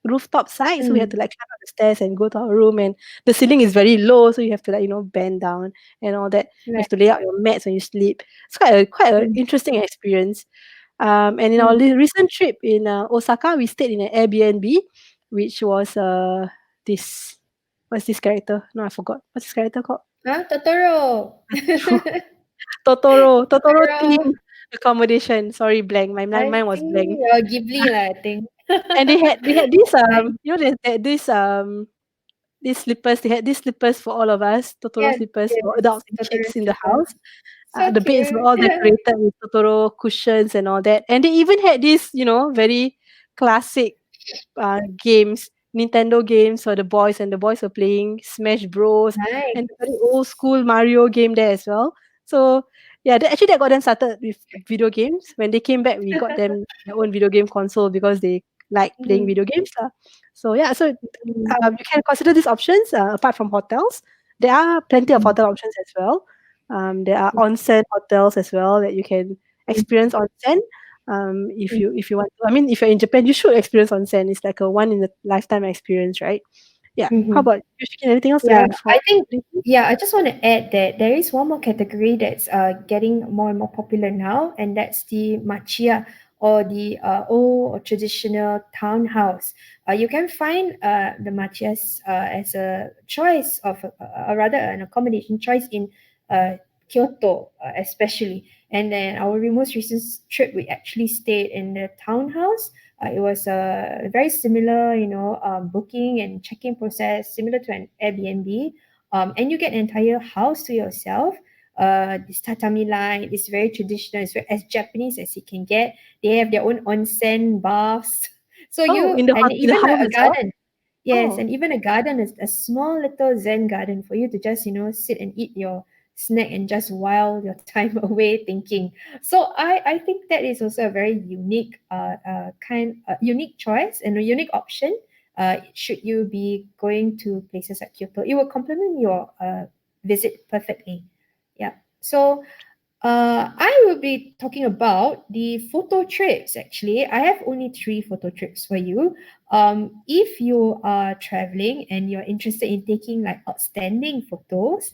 rooftop side, so we had Mm, to like climb up the stairs and go to our room, and the ceiling is very low, so you have to like bend down and all that. You right. have to lay out your mats when you sleep. It's quite a Mm, interesting experience. And in our mm. recent trip in Osaka, we stayed in an Airbnb, which was this what's this character? No, I forgot. What's this character called? Huh? Totoro. Totoro Totoro. themed accommodation. Sorry, blank. My mind, I mine was think blank. Ghibli lah, I think. And they had this Nice. these slippers. They had these slippers for all of us. Totoro Yes, slippers for yes. adults and Totoro kids in the house. slippers. So The beds were cute. all decorated with Totoro cushions and all that. And they even had this, very classic games, Nintendo games for the boys, and the boys were playing Smash Bros. And the very Nice. old school Mario game there as well. So yeah, that got them started with video games. When they came back, we got them their own video game console because they like playing Mhm. video games lah. So yeah, so Mm, you can consider these options apart from hotels. There are plenty of mm, hotel options as well. There are onsen hotels as well that you can experience onsen. If you want to, I mean, if you're in Japan, you should experience onsen. It's like a one in a lifetime experience, right? Yeah. How mhm. about you? Shikin? Anything else to Yeah, add for I think, accommodation? yeah, I just want to add that there is one more category that's getting more and more popular now, and that's the machiya, or the old or traditional townhouse. You can find the machiyas as a choice of, rather an accommodation choice in uh, Kyoto, especially. And then our most recent trip, we actually stayed in the townhouse. It was a very similar, booking and check-in process, similar to an Airbnb. And you get an entire house to yourself. This tatami line is very traditional. It's very, as Japanese as it can get. They have their own onsen baths. So Oh, you, in the and in the even house a itself. garden. Yes, Oh, and even a garden is a small little Zen garden for you to just, sit and eat your snack and just while your time away thinking. So I think that is also a very unique unique choice and a unique option. Should you be going to places like Kyoto, it will complement your visit perfectly. Yeah. So I will be talking about the photo trips. Actually, I have only three photo trips for you. If you are traveling and you're interested in taking like outstanding photos,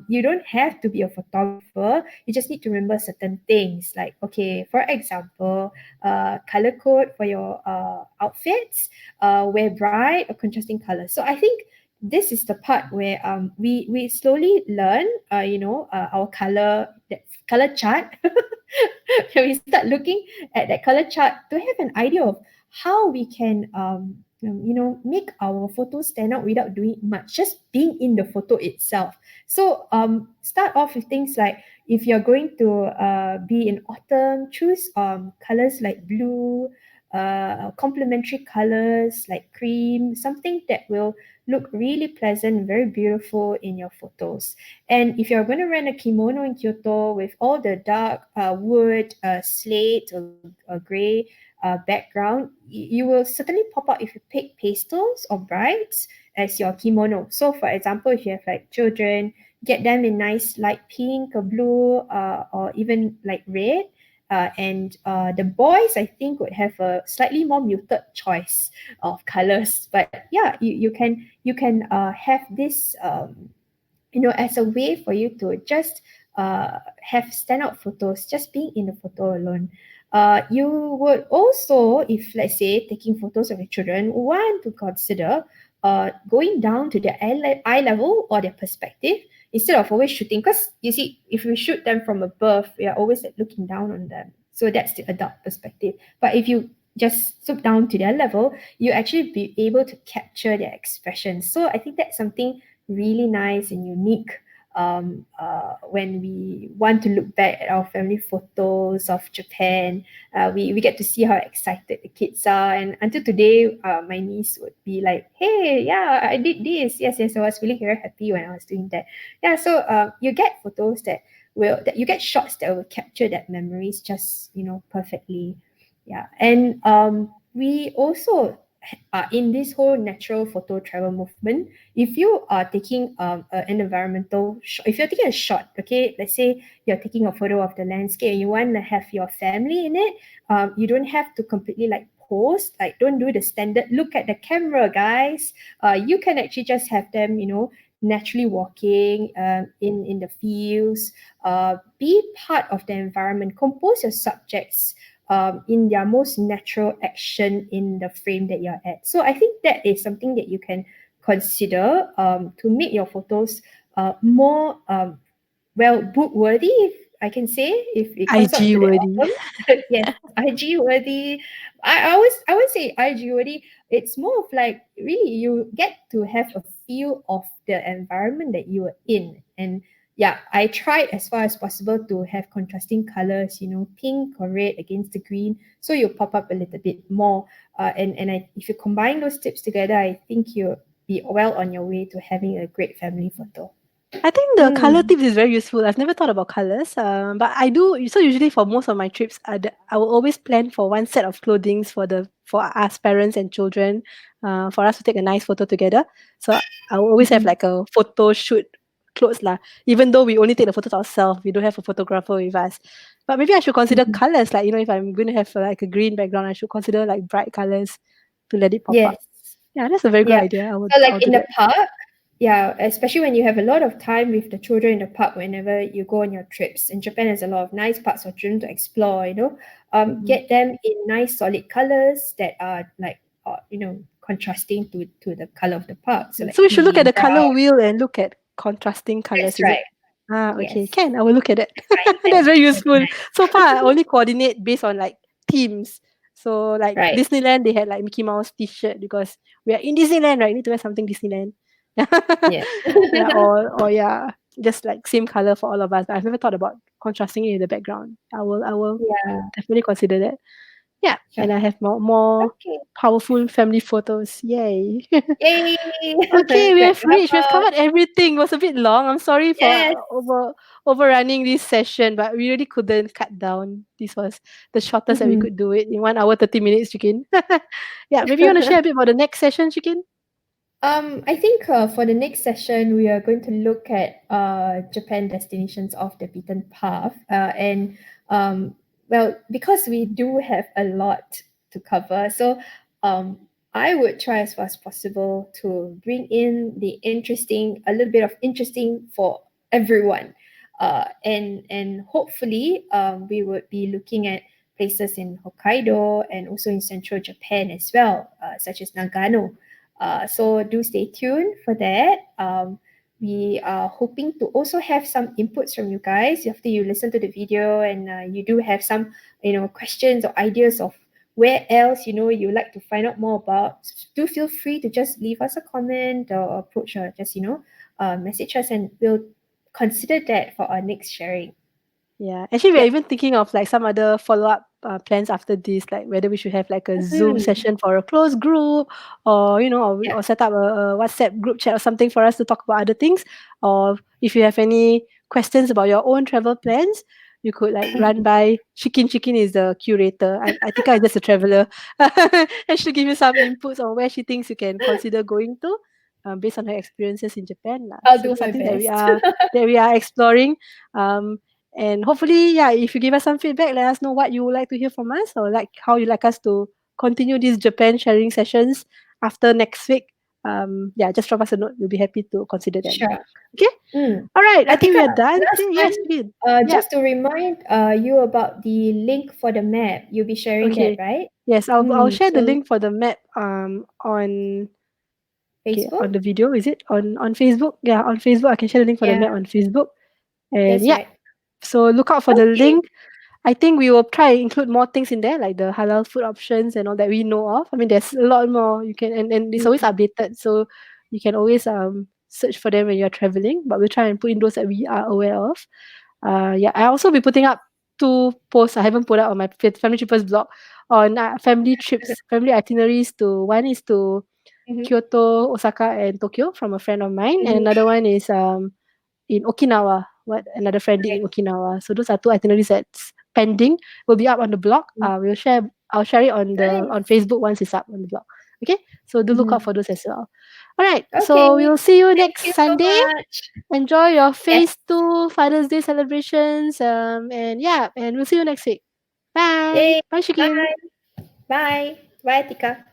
you don't have to be a photographer. You just need to remember certain things. Like, okay, for example, color code for your outfits, wear bright or contrasting colors. So I think this is the part where we slowly learn our color chart. When we start looking at that color chart to have an idea of how we can make our photos stand out without doing much, just being in the photo itself. So start off with things like, if you're going to be in autumn, choose colors like blue, complementary colors like cream, something that will look really pleasant, very beautiful in your photos. And if you're going to rent a kimono in Kyoto with all the dark wood, slate, or gray background, you will certainly pop out if you pick pastels or brights as your kimono. So, for example, if you have like children, get them in nice light pink or blue, or even like red. And the boys, I think, would have a slightly more muted choice of colors. But yeah, you can have this as a way for you to just have standout photos, just being in the photo alone. You would also, if let's say taking photos of your children, want to consider going down to their eye level or their perspective instead of always shooting. Because you see, if we shoot them from above, we are always like, looking down on them. So that's the adult perspective. But if you just swoop down to their level, you actually be able to capture their expressions. So I think that's something really nice and unique when we want to look back at our family photos of Japan. We get to see how excited the kids are. And until today, my niece would be like, hey, yeah, I did this. Yes, yes, I was feeling very happy when I was doing that. Yeah, so you get photos that you get shots that will capture that memories just, perfectly. Yeah. And we also are in this whole natural photo travel movement. If you are taking an environmental shot, if you're taking a shot, okay, let's say you're taking a photo of the landscape and you want to have your family in it, you don't have to completely like pose, like don't do the standard look at the camera, guys. You can actually just have them, naturally walking in the fields, be part of the environment, compose your subjects in their most natural action in the frame that you're at. So I think that is something that you can consider to make your photos more book worthy, if I can say, if it comes out IG to the worthy. album. Yes, IG worthy. I would say IG worthy. It's more of like, really, you get to have a feel of the environment that you are in. And yeah, I tried as far as possible to have contrasting colors, pink or red against the green, so you pop up a little bit more. If you combine those tips together, I think you'll be well on your way to having a great family photo. I think the color Mm. tips is very useful. I've never thought about colors, but I do. So usually for most of my trips, I will always plan for one set of clothing for us parents and children, for us to take a nice photo together. So I will always have Mhm. like a photo shoot clothes lah. Even though we only take the photos ourselves, we don't have a photographer with us. But maybe I should consider Mhm. colors. Like if I'm going to have like a green background, I should consider like bright colors to let it pop Yes. up. Yeah, that's a very good Yeah. idea. So like I'll in do the that. park, yeah, especially when you have a lot of time with the children in the park whenever you go on your trips. In Japan, there's a lot of nice parks for children to explore, Mhm. get them in nice solid colors that are like, contrasting to the color of the park. So like So we should look at clean, the color brown. wheel and look at contrasting That's colors, is it? right. Ah, okay. Yes. Can. I will look at it. Find That's them. very That'd be useful. So nice. far, I only coordinate based on like themes. So like Right. Disneyland, they had like Mickey Mouse T-shirt because we are in Disneyland, right? Need to wear something Disneyland. Yeah. Yeah, or yeah, just like same color for all of us. But I've never thought about contrasting it in the background. I will Yeah. definitely consider that. Yeah, and Sure. I have more Okay. powerful family photos. Yay. Yay. Okay, we Glad have to have reached. We've covered everything. It was a bit long. I'm sorry for Yes. overrunning this session, but we really couldn't cut down. This was the shortest that we Mhm. could do it in 1 hour 30 minutes, Chikin. Yeah, maybe you want to share a bit about the next session, Chikin? I think for the next session, we are going to look at Japan destinations off the beaten path. And well, because we do have a lot to cover, so um, I would try as far as possible to bring in the interesting, a little bit of interesting for everyone. And hopefully, we would be looking at places in Hokkaido and also in central Japan as well, such as Nagano. So do stay tuned for that. We are hoping to also have some inputs from you guys after you listen to the video, and you do have some, questions or ideas of where else you like to find out more about. Do feel free to just leave us a comment or approach or just message us, and we'll consider that for our next sharing. Yeah, actually, we're Yep. even thinking of like some other follow-up plans after this, like whether we should have like a Zoom Mhm. session for a closed group, or Yeah. or set up a WhatsApp group chat or something for us to talk about other things. Or if you have any questions about your own travel plans, you could like run by Shikin. Shikin is the curator. I think I'm just a traveler, and she'll give you some inputs on where she thinks you can consider going to, based on her experiences in Japan, lah. I'll So do those are my things best. that we are exploring. Um, and hopefully, yeah, if you give us some feedback, let us know what you would like to hear from us, or like how you like us to continue these Japan sharing sessions after next week. Yeah, just drop us a note. We'll be happy to consider them. Sure. Okay. Mm. All right. I think we Atika, are done. last Okay, one, yes, good. Yeah. just to remind you about the link for the map. You'll be sharing that, Okay. right? Yes, I'll Mm. share the So link for the map on okay on Facebook? the video. Is it on Facebook? Yeah, on Facebook. I can share the link for the Yeah, map on Facebook. And that's yeah, right. so look out for the Okay. link. I think we will try and include more things in there, like the halal food options and all that we know of. I mean, there's a lot more you can, and it's always Mm. updated, so you can always search for them when you're traveling. But we'll try and put in those that we are aware of. Yeah, I also be putting up two posts I haven't put out on my family trippers blog on family trips, family itineraries to one is to Mm-hmm. Kyoto, Osaka, and Tokyo from a friend of mine, and Mm-hmm. another one is in Okinawa. What another friend did Right. in Okinawa. So those are two itineraries that's pending. Will be up on the blog. Mm. We'll share. I'll share it on Nice. Facebook once it's up on the blog. Okay. So do look out Mm-hmm. for those as well. All right. Okay. So we'll see you Thank next you so Sunday. much. Enjoy your Yes. phase 2 Father's Day celebrations. And yeah, and we'll see you next week. Bye. Yay. Bye, Shikin. Bye. Bye. Bye, Tika.